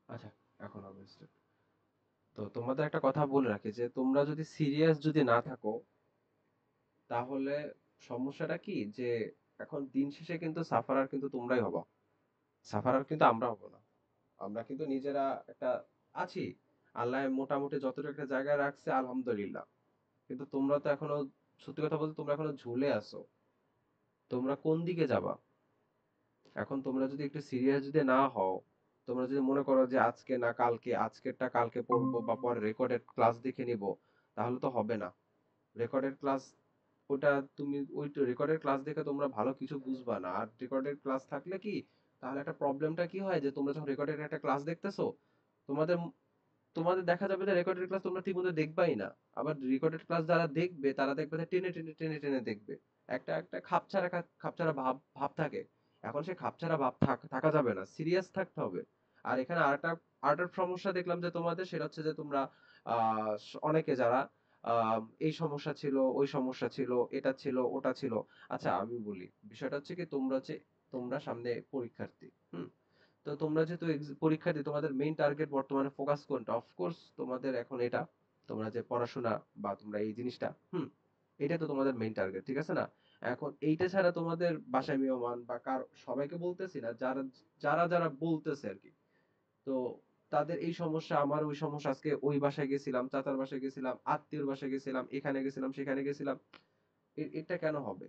আচ্ছা, এখন হবে start। তো তোমাদের একটা কথা বলে রাখি যে তোমরা যদি সিরিয়াস যদি না থাকো, তাহলে সমস্যাটা কি যে এখন দিন শেষে কিন্তু সাফারার কিন্তু তোমরাই হবা, সাফারার কিন্তু আমরা হব না। আমরা কিন্তু নিজেরা একটা আছি, আল্লাহ মোটামুটি যতটুকু একটা জায়গায় রাখছে আলহামদুলিল্লাহ। কিন্তু তোমরা তো এখনো, সত্যি কথা বলতে তোমরা এখনো ঝুলে আছো। তোমরা কোন দিকে যাবা? এখন তোমরা যদি একটু সিরিয়াস যদি না হও, তোমরা যদি মনে করো যে আজকে না কালকে, আজকেরটা কালকে পড়বো বা পরে রেকর্ডেড ক্লাস দেখে নিব, তাহলে তো হবে না। রেকর্ডেড ক্লাস, ওটা তুমি ওই রেকর্ডেড ক্লাস দেখে তোমরা ভালো কিছু বুঝবা না। আর রেকর্ডেড ক্লাস থাকলে কি, তাহলে একটা প্রবলেমটা কি হয় যে তোমরা যখন রেকর্ডেড একটা ক্লাস দেখতেছো, তোমাদের তোমাদের দেখা যাবে যে রেকর্ডেড ক্লাস তোমরা ঠিকমতো দেখবাই না। আবার রেকর্ডেড ক্লাস যারা দেখবে তারা দেখবে যে টেনে টেনে টেনে টেনে দেখবে। একটা একটা খাপছাড়া খাপছাড়া ভাব ভাব থাকে। এখন সেই খাপছাড়া ভাব থাকা যাবে না, সিরিয়াস থাকতে হবে। আর এখানে আরেকটা সমস্যা দেখলাম যে তোমাদের, সেটা হচ্ছে যে তোমরা অনেকে যারা এই সমস্যা ছিল, ওই সমস্যা ছিল, এটা ছিল, ওটা ছিল। আচ্ছা আমি বলি, বিষয়টা হচ্ছে কি, তোমরা সামনে পরীক্ষার্থী, হুম? তো তোমরা যেহেতু পরীক্ষার্থী, তোমাদের মেইন টার্গেট বর্তমানে ফোকাস কোনটা? অফকোর্স তোমাদের এখন এটা, তোমরা যে পড়াশোনা বা তোমরা এই জিনিসটা, এটা তো তোমাদের মেইন টার্গেট, ঠিক আছে না? এখন এইটা ছাড়া তোমাদের বাসায় মেহমান বা কার, সবাইকে বলতেছি না, যারা যারা যারা বলতেছে আর কি, তো তাদের এই সমস্যা, আমার ওই সমস্যা, আজকে ওই বাসায় গেছিলাম, চাচার বাসায় গেছিলাম, আত্মীয়র বাসায় গেছিলাম, এখানে গেছিলাম, সেখানে গেছিলাম। এটা কেন হবে?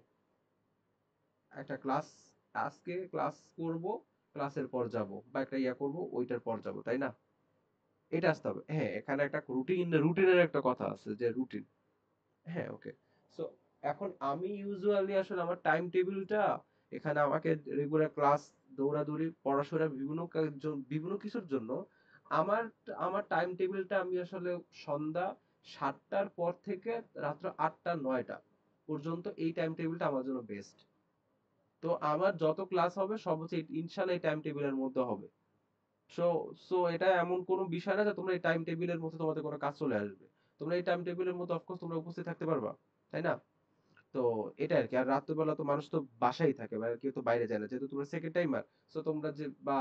একটা ক্লাস, আজকে ক্লাস করব, ক্লাসের পর যাব, বা একটা ইয়া করব, ওইটার পর যাব, তাই না? এটা আসতে হবে। হ্যাঁ, এখানে একটা রুটিনের একটা কথা আছে যে রুটিন। হ্যাঁ, ওকে। সো এখন আমি ইউজুয়ালি আসলে আমার টাইম টেবিলটা, এখানে আমাকে রেগুলার ক্লাস, দৌড়াদৌড়ি, পড়াশোনা, বিভিন্ন কিছুর জন্য আমার আমার টাইম টেবিলটা আমি আসলে সন্ধ্যা ৭টার পর থেকে রাত্র ৮টা ৯টা পর্যন্ত এই টাইম টেবিলটা আমার জন্য বেস্ট। তো আমার যত ক্লাস হবে সব হচ্ছে ইনশাল্লাহ এই টাইম টেবিলের মধ্যে হবে। সো সো এটা এমন কোনো বিষয় না যে তোমরা এই টাইম টেবিলের মধ্যে তোমাদের কোনো কাজ চলে আসবে। তোমরা এই টাইম টেবিলের মধ্যে অফকোর্স তোমরা উপস্থিত থাকতে পারবা, তাই না? তো এটা আর কি। আর রাত্রেবেলা তো মানুষ তো বাসায় থাকে বা কেউ তো বাইরে যায় না, যেহেতু তোমরা সেকেন্ড টাইমার। সো তোমরা যে বা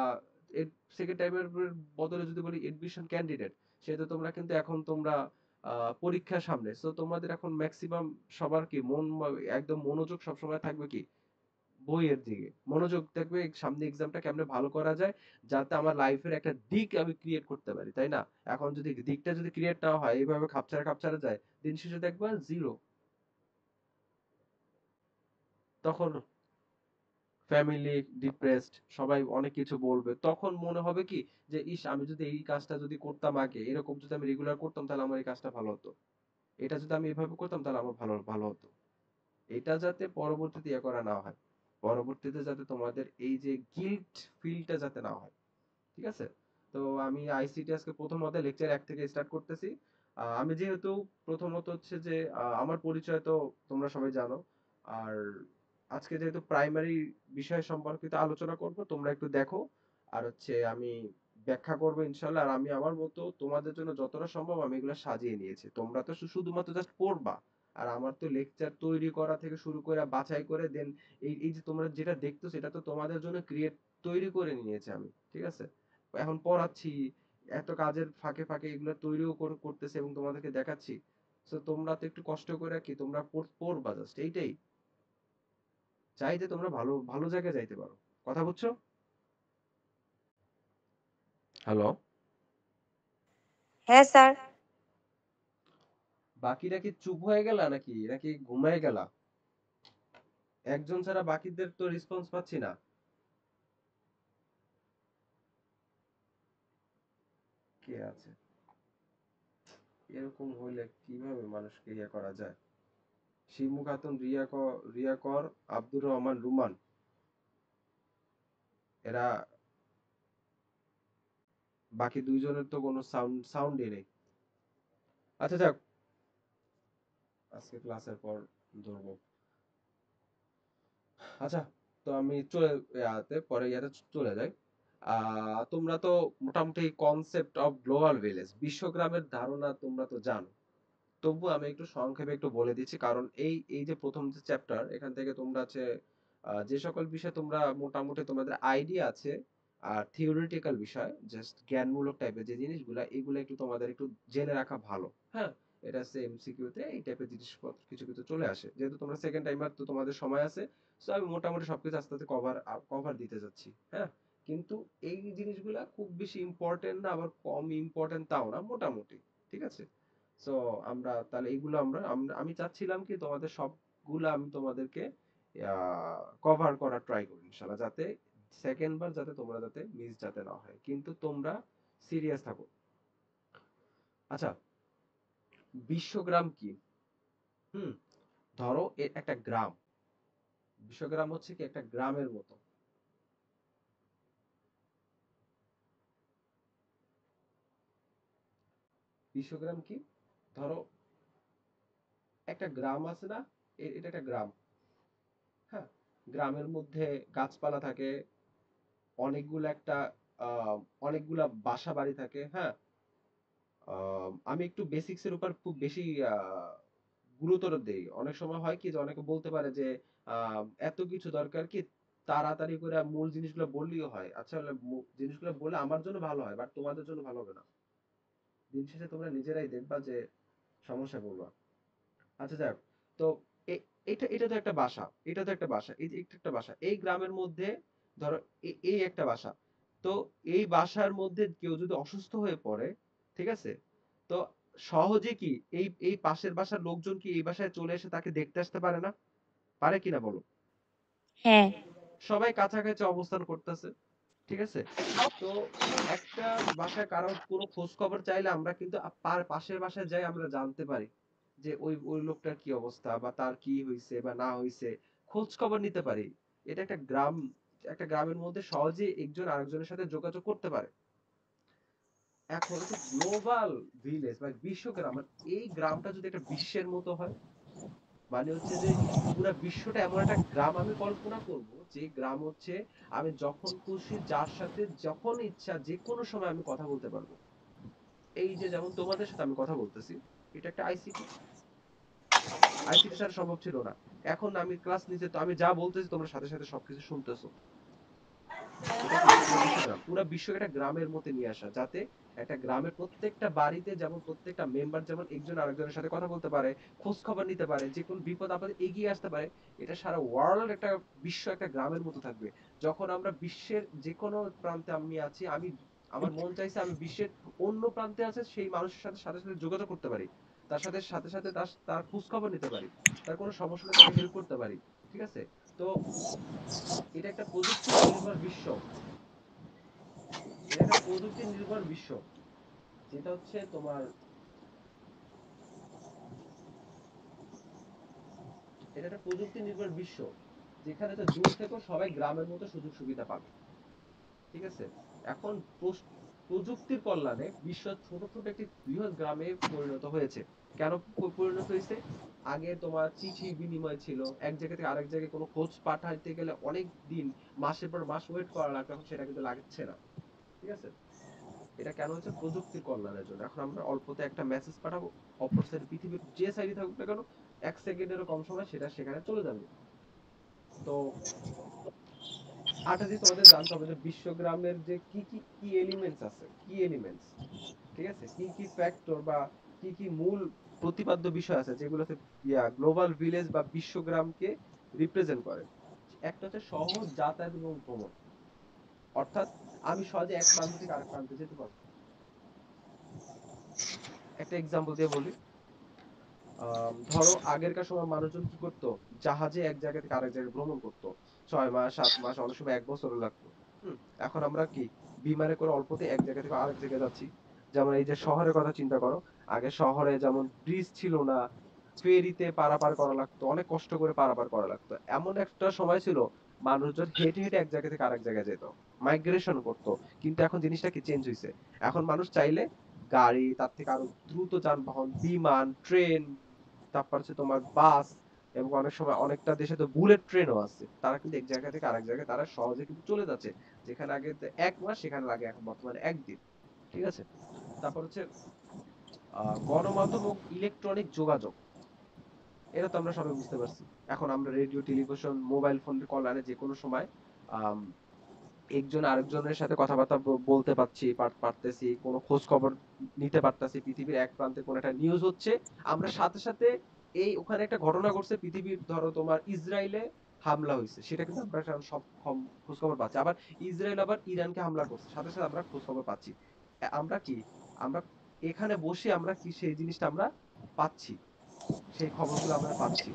সেকেন্ড টাইমের বদলে যদি বলি এডমিশন ক্যান্ডিডেট, সেহেতু তোমরা কিন্তু এখন তোমরা পরীক্ষার সামনে, সো তোমাদের এখন ম্যাক্সিমাম সবার কি একদম মনোযোগ সবসময় থাকবে কি বইয়ের দিকে। মনোযোগ থাকবে সামনে এক্সামটা কেমনে ভালো করা যায়, যাতে আমার লাইফের একটা দিক আমি ক্রিয়েট করতে পারি, তাই না? এখন যদি দিকটা যদি ক্রিয়েট না হয়, এইভাবে খাপছাড়া খাপছাড়া যায়, দিন শেষে দেখবা জিরো। তখন ফ্যামিলি ডিপ্রেসড, সবাই অনেক কিছু বলবে, তখন মনে হবে কি যে ইস, আমি যদি এই কাজটা যদি করতাম আগে, এরকম যদি আমি রেগুলার করতাম, তাহলে আমার এই কাজটা ভালো হতো। এটা যদি আমি এভাবে করতাম, তাহলে আমার ভালো ভালো হতো। এটা যাতে পরবর্তীতে ইয়ে করা না হয়, পরবর্তীতে যাতে তোমাদের এই যে গিল্ট ফিলটা যাতে না হয়, ঠিক আছে? তো আমি আইসিটি আজকে প্রথমত লেকচার 1 থেকে স্টার্ট করতেছি। আমি যেহেতু প্রথমত হচ্ছে যে আমার পরিচয় তো তোমরা সবাই জানো। আর আজকে যেহেতু প্রাইমারি বিষয় সম্পর্কিত আলোচনা করব, তোমরা একটু দেখো। আর হচ্ছে আমি ব্যাখ্যা করবো ইনশাল্লাহ। আর আমি আমার মতো তোমাদের জন্য যতটা সম্ভব আমি এগুলো সাজিয়ে নিয়েছি। তোমরা তো শুধুমাত্র জাস্ট পড়বা। আর আমার তো লেকচার তৈরি করা থেকে শুরু করে বাছাই করে দেন, এই যে তোমরা যেটা দেখতো সেটা তো তোমাদের জন্য তৈরি করে নিয়েছি আমি, ঠিক আছে? এখন পড়াচ্ছি, এত কাজের ফাঁকে ফাঁকে এগুলো তৈরিও করতেছি এবং তোমাদেরকে দেখাচ্ছি। তো তোমরা তো একটু কষ্ট করে কি তোমরা পড়বা, জাস্ট এইটাই চাই যে তোমরা ভালো ভালো জায়গায় যাইতে পারো। কথা বুঝছো? হ্যালো? হ্যাঁ স্যার। বাকিরা কি চুপ হয়ে গেলা নাকি নাকি ঘুমায় গেলা? একজন ছাড়া বাকিদের তো রেসপন্স পাচ্ছি না। কে আছে? এরকম হইলে কিভাবে মানুষকে ইয়ে করা যায়? শিমু খাতুন, রিয়া কর, আব্দুর রহমান, রুমান, এরা, বাকি দুইজনের তো কোনো সাউন্ডই নেই। আচ্ছা যাক, আজকে ক্লাসের পর ধরবো। আচ্ছা, তো আমি পরে ইয়াতে চলে যাই। তোমরা তো মোটামুটি কনসেপ্ট অফ গ্লোবাল ভিলেজ, বিশ্বগ্রামের ধারণা তোমরা তো জানো। তবু আমি একটু সংক্ষেপে একটু বলে দিচ্ছি, কারণ এই যে প্রথম যে চ্যাপ্টার, এখান থেকে তোমরা হচ্ছে যে সকল বিষয়ে তোমরা মোটামুটি তোমাদের আইডিয়া আছে, আর থিওরিটিক্যাল বিষয় জাস্ট জ্ঞানমূলক টাইপের যে জিনিসগুলা, এগুলো একটু তোমাদের একটু জেনে রাখা ভালো। হ্যাঁ? এটা হচ্ছে এমসিকিউ তে এই টাইপের জিনিসপত্র কিছু, কিছু চলে আসে। যেহেতু তোমরা সেকেন্ড টাইমার তো তোমাদের সময় আছে। সো আমি মোটামুটি সবকিছু আস্তে, আস্তে কভার দিতে যাচ্ছি। হ্যাঁ? কিন্তু এই জিনিসগুলা খুব বেশি ইম্পোর্টেন্ট না, আবার কম ইম্পোর্টেন্ট তাও না, মোটামুটি। ঠিক আছে? সো আমরা তাহলে এইগুলো আমি চাচ্ছিলাম কি তোমাদের সবগুলা আমি তোমাদেরকে আ কভার করার ট্রাই করি ইনশাআল্লাহ, যাতে সেকেন্ড বার যাতে তোমরা যাতে মিস যাতে না হয়। কিন্তু তোমরা সিরিয়াস থাকো। আচ্ছা, বিশ্বগ্রাম কি? হুম, ধরো একটা গ্রাম। বিশ্বগ্রাম হচ্ছে কি একটা গ্রামের মতো। বিশ্বগ্রাম কি? ধরো একটা গ্রাম আছে না? এটা একটা গ্রাম। হ্যাঁ? গ্রামের মধ্যে গাছপালা থাকে, অনেকগুলা একটা আ অনেকগুলা বাসা বাড়ি থাকে। হ্যাঁ? আমি একটু বেসিকস এর উপর খুব বেশি আ গুরুতর দেই। অনেক সময় হয় কি যে অনেকে বলতে পারে যে আ এত কিছু দরকার কি তাড়াতাড়ি করে মূল জিনিসগুলো বললেই হয়। আচ্ছা জিনিসগুলো বললে আমার জন্য ভালো হয়, বাট তোমাদের জন্য ভালো হবে না। দিন শেষে তোমরা নিজেরাই দেখবা যে সমস্যায় পড়বা। আচ্ছা যাক। তো এ এটা তো একটা বাসা। এটা তো একটা বাসা। এই যে এটা একটা বাসা। এই গ্রামের মধ্যে ধরো এই একটা বাসা। তো এই বাসার মধ্যে কেউ যদি অসুস্থ হয়ে পড়ে, ঠিক আছে? তো সহজে কি এই পাশের বাসার লোকজন কি এই বাসায় চলে এসে তাকে দেখতে আসতে পারে না? পারে কিনা বলো? হ্যাঁ। সবাই কাছাকাছি অবস্থান করতেছে। ঠিক আছে? তো একটা বাসায় কারো কোনো খোঁজ খবর চাইলে আমরা কিন্তু পাশের বাসায় যাই আমরা জানতে পারি যে ওই লোকটার কি অবস্থা বা তার কি হইছে বা না হইছে, খোঁজ খবর নিতে পারি। এটা একটা গ্রাম, একটা গ্রামের মধ্যে সহজেই একজন আরেকজনের সাথে যোগাযোগ করতে পারে। এখন হচ্ছে গ্লোবাল ভিলেজ বা বিশ্বগ্রাম, মানে এই গ্রামটা যদি একটা বিশ্বের মতো হয়, মানে হচ্ছে যে পুরা বিশ্বটা এমন একটা গ্রাম আমি কল্পনা করব, যে গ্রাম হচ্ছে আমি যখন খুশি যার সাথে যখন ইচ্ছা যে কোনো সময় আমি কথা বলতে পারবো। এই যে যেমন তোমাদের সাথে আমি কথা বলতেছি, এটা একটা আইসিটি। আইসিটি ছাড়া সম্ভব ছিল না। এখন আমি ক্লাস নিতে তো আমি যা বলতেছি তোমরা সাথে সাথে সবকিছু শুনতেছো। এটা কি পুরো বিশ্বগ্রাম, পুরো বিশ্বকে একটা গ্রামের মধ্যে নিয়ে আসা, যাতে একটা গ্রামের প্রত্যেকটা বাড়িতে যেমন প্রত্যেকটা মেম্বার যেমন একজন আরেকজনের সাথে কথা বলতে পারে, খোঁজ খবর নিতে পারে, যে কোন বিপদ আপদে এগিয়ে আসতে পারে। এটা সারা ওয়ার্ল্ড একটা বিশ্ব একটা গ্রামের মতো থাকবে। যখন আমরা বিশ্বের যে কোনো প্রান্তে আমি আছি, আমি আমার মন চাইছে আমি বিশ্বের অন্য প্রান্তে আছে সেই মানুষের সাথে সাথে সাথে যোগাযোগ করতে পারি, তার সাথে সাথে সাথে তার খোঁজ খবর নিতে পারি, তার কোনো সমস্যা হলে তাকে হেল্প করতে পারি। ঠিক আছে? তো এটা একটা প্রযুক্তি নির্ভর বিশ্ব। এটা একটা প্রযুক্তি নির্ভর বিশ্ব, যেটা হচ্ছে তোমার, এটা একটা প্রযুক্তি নির্ভর বিশ্ব, যেখানে তো দূর থেকেও সবাই গ্রামের মতো সুযোগ সুবিধা পাবে। ঠিক আছে? এখন প্রযুক্তির কল্যাণে বিশ্ব ছোট ছোট একটি বৃহৎ গ্রামে পরিণত হয়েছে। কেন পরিণত হয়েছে? আগে তোমার চিঠি বিনিময় ছিল, এক জায়গা থেকে আরেক জায়গায় কোনো খোঁজ পাঠাইতে গেলে অনেক দিন, মাসের পর মাস ওয়েট করা লাগতো, এখন সেটা কিন্তু লাগছে না। ঠিক আছে? এটা কেন হচ্ছে? প্রযুক্তির কল্যাণের জন্য। এখন আমরা অল্পতে একটা মেসেজ পাঠাবো, অপর সাইডে পৃথিবীর যে সাইডে থাকুক না কেন, ১ সেকেন্ডেরও কম সময় সেটা সেখানে চলে যাবে। তো আরেকটা জিনিস তোমাদের জানতে হবে যে বিশ্বগ্রামের যে কি এলিমেন্টস আছে, কি এলিমেন্টস, ঠিক আছে? কি ফ্যাক্টর বা কি মূল প্রতিপাদ্য বিষয় আছে যেগুলোতে গ্লোবাল ভিলেজ বা বিশ্বগ্রামকে রিপ্রেজেন্ট করে। একটা হচ্ছে সহজ যাতায়াত এবং ভ্রমণ। অর্থাৎ আমি সহজে এক প্রান্ত থেকে আরেক প্রান্তে যেতে পারবো। একটা এক্সাম্পল দিয়ে বলি। ধরো আগেরকার সময় মানুষজন কি করতো? জাহাজে এক জায়গা থেকে আরেক জায়গায় ভ্রমণ করতো। ৬ মাস, ৭ মাস, অনেক সময় ১ বছরও লাগতো। হুম? এখন আমরা কি বিমানে করে অল্পতে এক জায়গা থেকে আরেক জায়গায় যাচ্ছি। যেমন এই যে শহরের কথা চিন্তা করো। আগে শহরে যেমন ব্রিজ ছিল না, ফেরিতে পারাপার করা লাগতো। অনেক কষ্ট করে পারাপার করা লাগতো। এমন একটা সময় ছিল মানুষজন হেঁটে, হেঁটে এক জায়গা থেকে আরেক জায়গায় যেত। মাইগ্রেশন করতো। কিন্তু এখন জিনিসটা কি চেঞ্জ হইছে। এখন মানুষ চাইলে গাড়ি, তার থেকে আরো দ্রুত যানবাহন, বিমান, ট্রেন, তারপর হচ্ছে তোমার বাস, এবং অনেক সময় অনেকটা দেশে তো বুলেট ট্রেনও আছে। তারা কিন্তু এক জায়গা থেকে আরেক জায়গায় তারা সহজে কিন্তু চলে যাচ্ছে। যেখানে আগে ১ মাস সেখানে লাগে এখন বর্তমানে ১ দিন। ঠিক আছে? তারপর হচ্ছে গণমাধ্যম ও ইলেকট্রনিক যোগাযোগ। এটা তো আমরা সবাই বুঝতে পারছি। এখন আমরা রেডিও, টেলিভিশন, মোবাইল ফোনের কল্যাণে যেকোনো সময় আম একজন আরেকজনের সাথে কথাবার্তা বলতে পারতেছি, কোনো খোঁজ খবর নিতে পারতেছি। পৃথিবীর এক প্রান্তে কোনো একটা নিউজ হচ্ছে, আমরা সাথে সাথে এই ওখানে একটা ঘটনা ঘটছে, পৃথিবীর ধরো তোমার ইসরায়েলে হামলা হয়েছে, সেটা কিন্তু আমরা এখন সব খোঁজ খবর পাচ্ছি। আবার ইসরায়েল আবার ইরানকে হামলা করছে, সাথে সাথে আমরা খোঁজ খবর পাচ্ছি। আমরা কি, আমরা এখানে বসে আমরা কি সেই জিনিসটা আমরা পাচ্ছি, সেই খবরগুলো আমরা পাচ্ছি।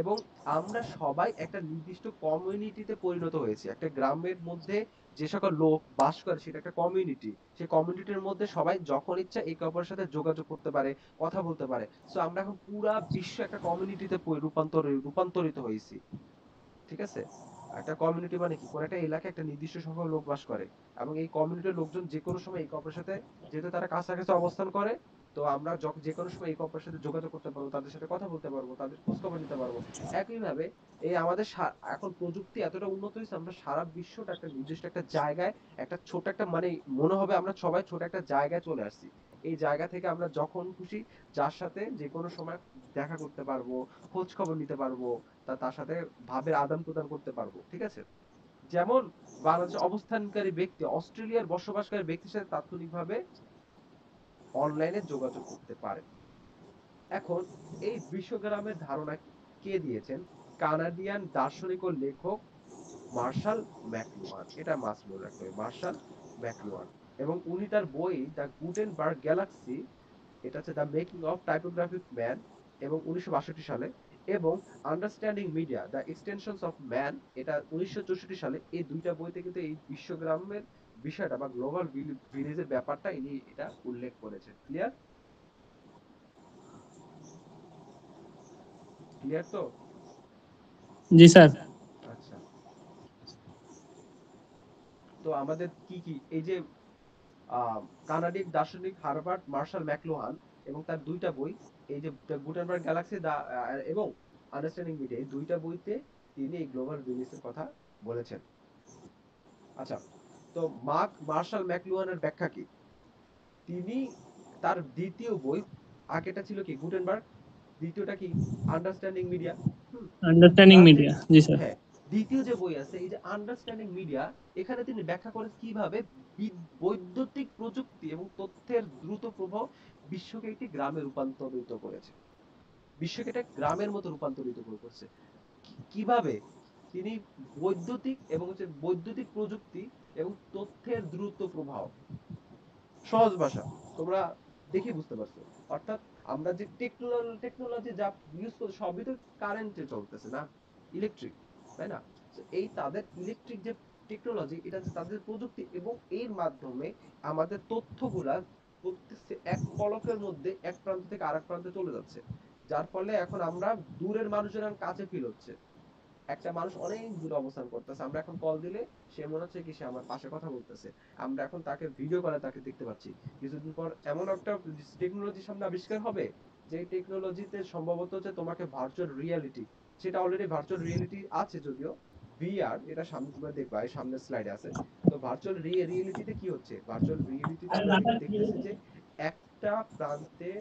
এবং আমরা সবাই একটা নির্দিষ্ট কমিউনিটিতে পরিণত হয়েছি। একটা গ্রামের মধ্যে যে সকল লোক বাস করে সেটা একটা কমিউনিটি। সেই কমিউনিটির মধ্যে সবাই যখন ইচ্ছা একে অপরের সাথে যোগাযোগ করতে পারে, কথা বলতে পারে। সো আমরা এখন পুরা বিশ্ব একটা কমিউনিটিতে রূপান্তরিত হয়েছি। ঠিক আছে? একটা কমিউনিটি মানে কি? কোন একটা এলাকায় একটা নির্দিষ্ট সংখ্যক লোক বাস করে। এবং এই কমিউনিটির লোকজন যেকোনো সময় একে অপরের সাথে, যেহেতু তারা কাছাকাছি অবস্থান করে, তো আমরা যেকোনো সময় একে অপরের সাথে যোগাযোগ করতে পারবো, তাদের সাথে কথা বলতে পারবো, তাদের খোঁজ খবর নিতে পারবো। একইভাবে এই আমাদের এখন প্রযুক্তি এতটা উন্নত হয়েছে, আমরা সারা বিশ্বটা একটা নির্দিষ্ট একটা জায়গায়, একটা ছোট একটা মানে মনে হবে আমরা সবাই ছোট একটা জায়গায় চলে আসছি। এই জায়গা থেকে আমরা যখন খুশি যার সাথে যেকোনো সময় দেখা করতে পারবো, খোঁজ খবর নিতে পারবো, তার সাথে ভাবের আদান প্রদান করতে পারবো। ঠিক আছে? যেমন বাংলাদেশে অবস্থানকারী ব্যক্তি অস্ট্রেলিয়ার বসবাসকারী ব্যক্তির সাথে তাৎক্ষণিকভাবে অনলাইনে যোগাযোগ করতে পারে। এখন এই বিশ্বগ্রামের ধারণা কে দিয়েছেন? কানাডিয়ান দার্শনিক ও লেখক মার্শাল ম্যাকলুহান। এটা মাস্ট মনে রাখতে হবে, মার্শাল ম্যাকলুহান। এবং উনি তার বই দ্য গুটেনবার্গ গ্যালাক্সি, এটা হচ্ছে the making of typographic man, এবং 1962 সালে, এবং understanding media the extensions of man, এটা 1964 সালে। এই দুইটা বইতে কিন্তু এই বিশ্বগ্রামের বিষয়টা বা গ্লোবাল ভিলেজের ব্যাপারটা ইনি এটা উল্লেখ করেছেন। ক্লিয়ার? ক্লিয়ার তো? জি স্যার। আচ্ছা, তো আমাদের কি কি এই যে কানাডিক দার্শনিক হারবার্ট মার্শাল ম্যাকলুহান এবং তার দুইটা বই, এই যে গুটেনবার্গ গ্যালাক্সি এবং আন্ডারস্ট্যান্ডিং মিডিয়া, এই দুইটা বইতে তিনি এই গ্লোবাল ভিলেজের কথা বলেছেন। আচ্ছা, তো মার্শাল ম্যাকলুহানের ব্যাখ্যা কি? তিনি তার দ্বিতীয় বই, আগেটা ছিল কি গুটেনবার্গ, দ্বিতীয়টা কি আন্ডারস্ট্যান্ডিং মিডিয়া। হুম, আন্ডারস্ট্যান্ডিং তার যে, মিডিয়া, জি স্যার। হ্যাঁ, দ্বিতীয় যে বই আছে এই যে আন্ডারস্ট্যান্ডিং মিডিয়া, এখানে তিনি ব্যাখ্যা করেন কিভাবে বৈদ্যুতিক প্রযুক্তি এবং তথ্যের দ্রুত প্রবাহ বিশ্বকে একটি গ্রামে রূপান্তরিত করেছে, বিশ্বকে একটা গ্রামের মতো রূপান্তরিত করছে। কিভাবে? তিনি বৈদ্যুতিক এবং হচ্ছে বৈদ্যুতিক প্রযুক্তি এবং তথ্যের দ্রুত প্রবাহ, সহজ ভাষা তোমরা দেখে বুঝতে পারছো। অর্থাৎ আমরা যে টেকনোলজি যা ইউজ করছি সবই তো কারেন্টে চলতেছে না, ইলেকট্রিক, তাই না? তো এই তাদের ইলেকট্রিক যে টেকনোলজি, এটা হচ্ছে তাদের প্রযুক্তি, এবং এর মাধ্যমে আমাদের তথ্যগুলা করতেছে এক পলকের মধ্যে এক প্রান্ত থেকে আরেক প্রান্তে চলে যাচ্ছে। যার ফলে এখন আমরা দূরের মানুষের কাছে ফিল হচ্ছে। একটা মানুষ অনেক দূরে অবস্থান করতেছে, আমরা এখন কল দিলে সে মনে হচ্ছে কি সে আমার পাশে কথা বলতেছে। আমরা এখন তাকে ভিডিও কলে তাকে দেখতে পাচ্ছি। কিছুদিন পর এমন একটা টেকনোলজি সামনে আবিষ্কার হবে, যে টেকনোলজিতে সম্ভবত হচ্ছে তোমাকে ভার্চুয়াল রিয়েলিটি, সেটা অলরেডি ভার্চুয়াল রিয়েলিটি আছে যদিও, ভিআর, এটা সামনে তোমরা দেখবা, এই সামনের স্লাইডে আছে। তো ভার্চুয়াল রিয়েলিটিতে কি হচ্ছে, ভার্চুয়াল রিয়েলিটিতে আমরা যেটা দেখতেছি যে একটা প্রান্তে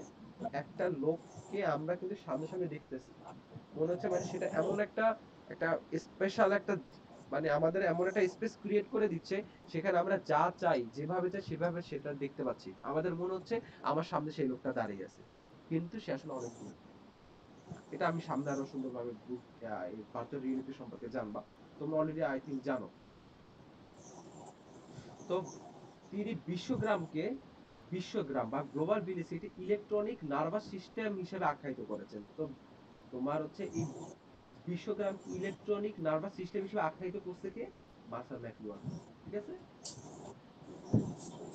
একটা লোককে আমরা কিন্তু সামনে সামনে দেখতেছি। মনে হচ্ছে মানে সেটা এমন একটা একটা স্পেশাল একটা, মানে আমাদের এমন একটা স্পেস ক্রিয়েট করে দিচ্ছে, সেখানে আমরা যা চাই যেভাবে চাই সেভাবে সেটা দেখতে পাচ্ছি। আমাদের মনে হচ্ছে আমার সামনে সেই লোকটা দাঁড়িয়ে আছে, কিন্তু সে আসলে অনেক দূরে। এটা আমি সামনে আরো সুন্দরভাবে এই ভার্চুয়াল রিয়েলিটি সম্পর্কে জানবা। তোমরা অলরেডি আই থিঙ্ক জানো। তো তিনি বিশ্বগ্রাম বা গ্লোবাল ভিলেজ এটি ইলেকট্রনিক নার্ভাস সিস্টেম হিসেবে আখ্যায়িত করেছেন। তো তোমার হচ্ছে এই বিশ্বগ্রাম ইলেকট্রনিক নার্ভাস সিস্টেম হিসেবে আখ্যায়িত করছে কে? Martial McLuhan. ঠিক আছে?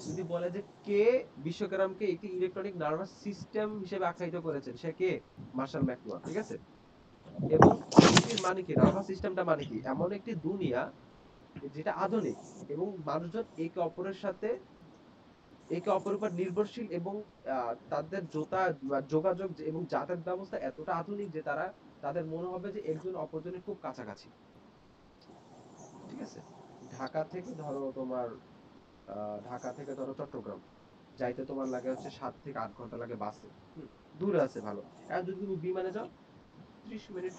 যদি বলে যে কে বিশ্বগ্রামকে একটি ইলেকট্রনিক নার্ভাস সিস্টেম হিসেবে আখ্যায়িত করেছেন, সে কে? Martial McLuhan. ঠিক আছে? এবং এইটির মানে কি, নার্ভাস সিস্টেমটা মানে কি, এমন একটি দুনিয়া যেটা আধুনিক এবং মানুষজন একে অপরের উপর নির্ভরশীল, এবং তাদের যোগাযোগ এবং যাতায়াত ব্যবস্থা এতটা আধুনিক যে তাদের মনে হবে যে একজন অপরজনের খুব কাছাকাছি। ঠিক আছে? ঢাকা থেকে ধরো তোমার ঢাকা থেকে ধরো চট্টগ্রাম যাইতে তোমার লাগে হচ্ছে 7 থেকে 8 ঘন্টা লাগে বাসে। দূরে আছে ভালো। আর যদি তুমি বিমানে যাও 30 মিনিট,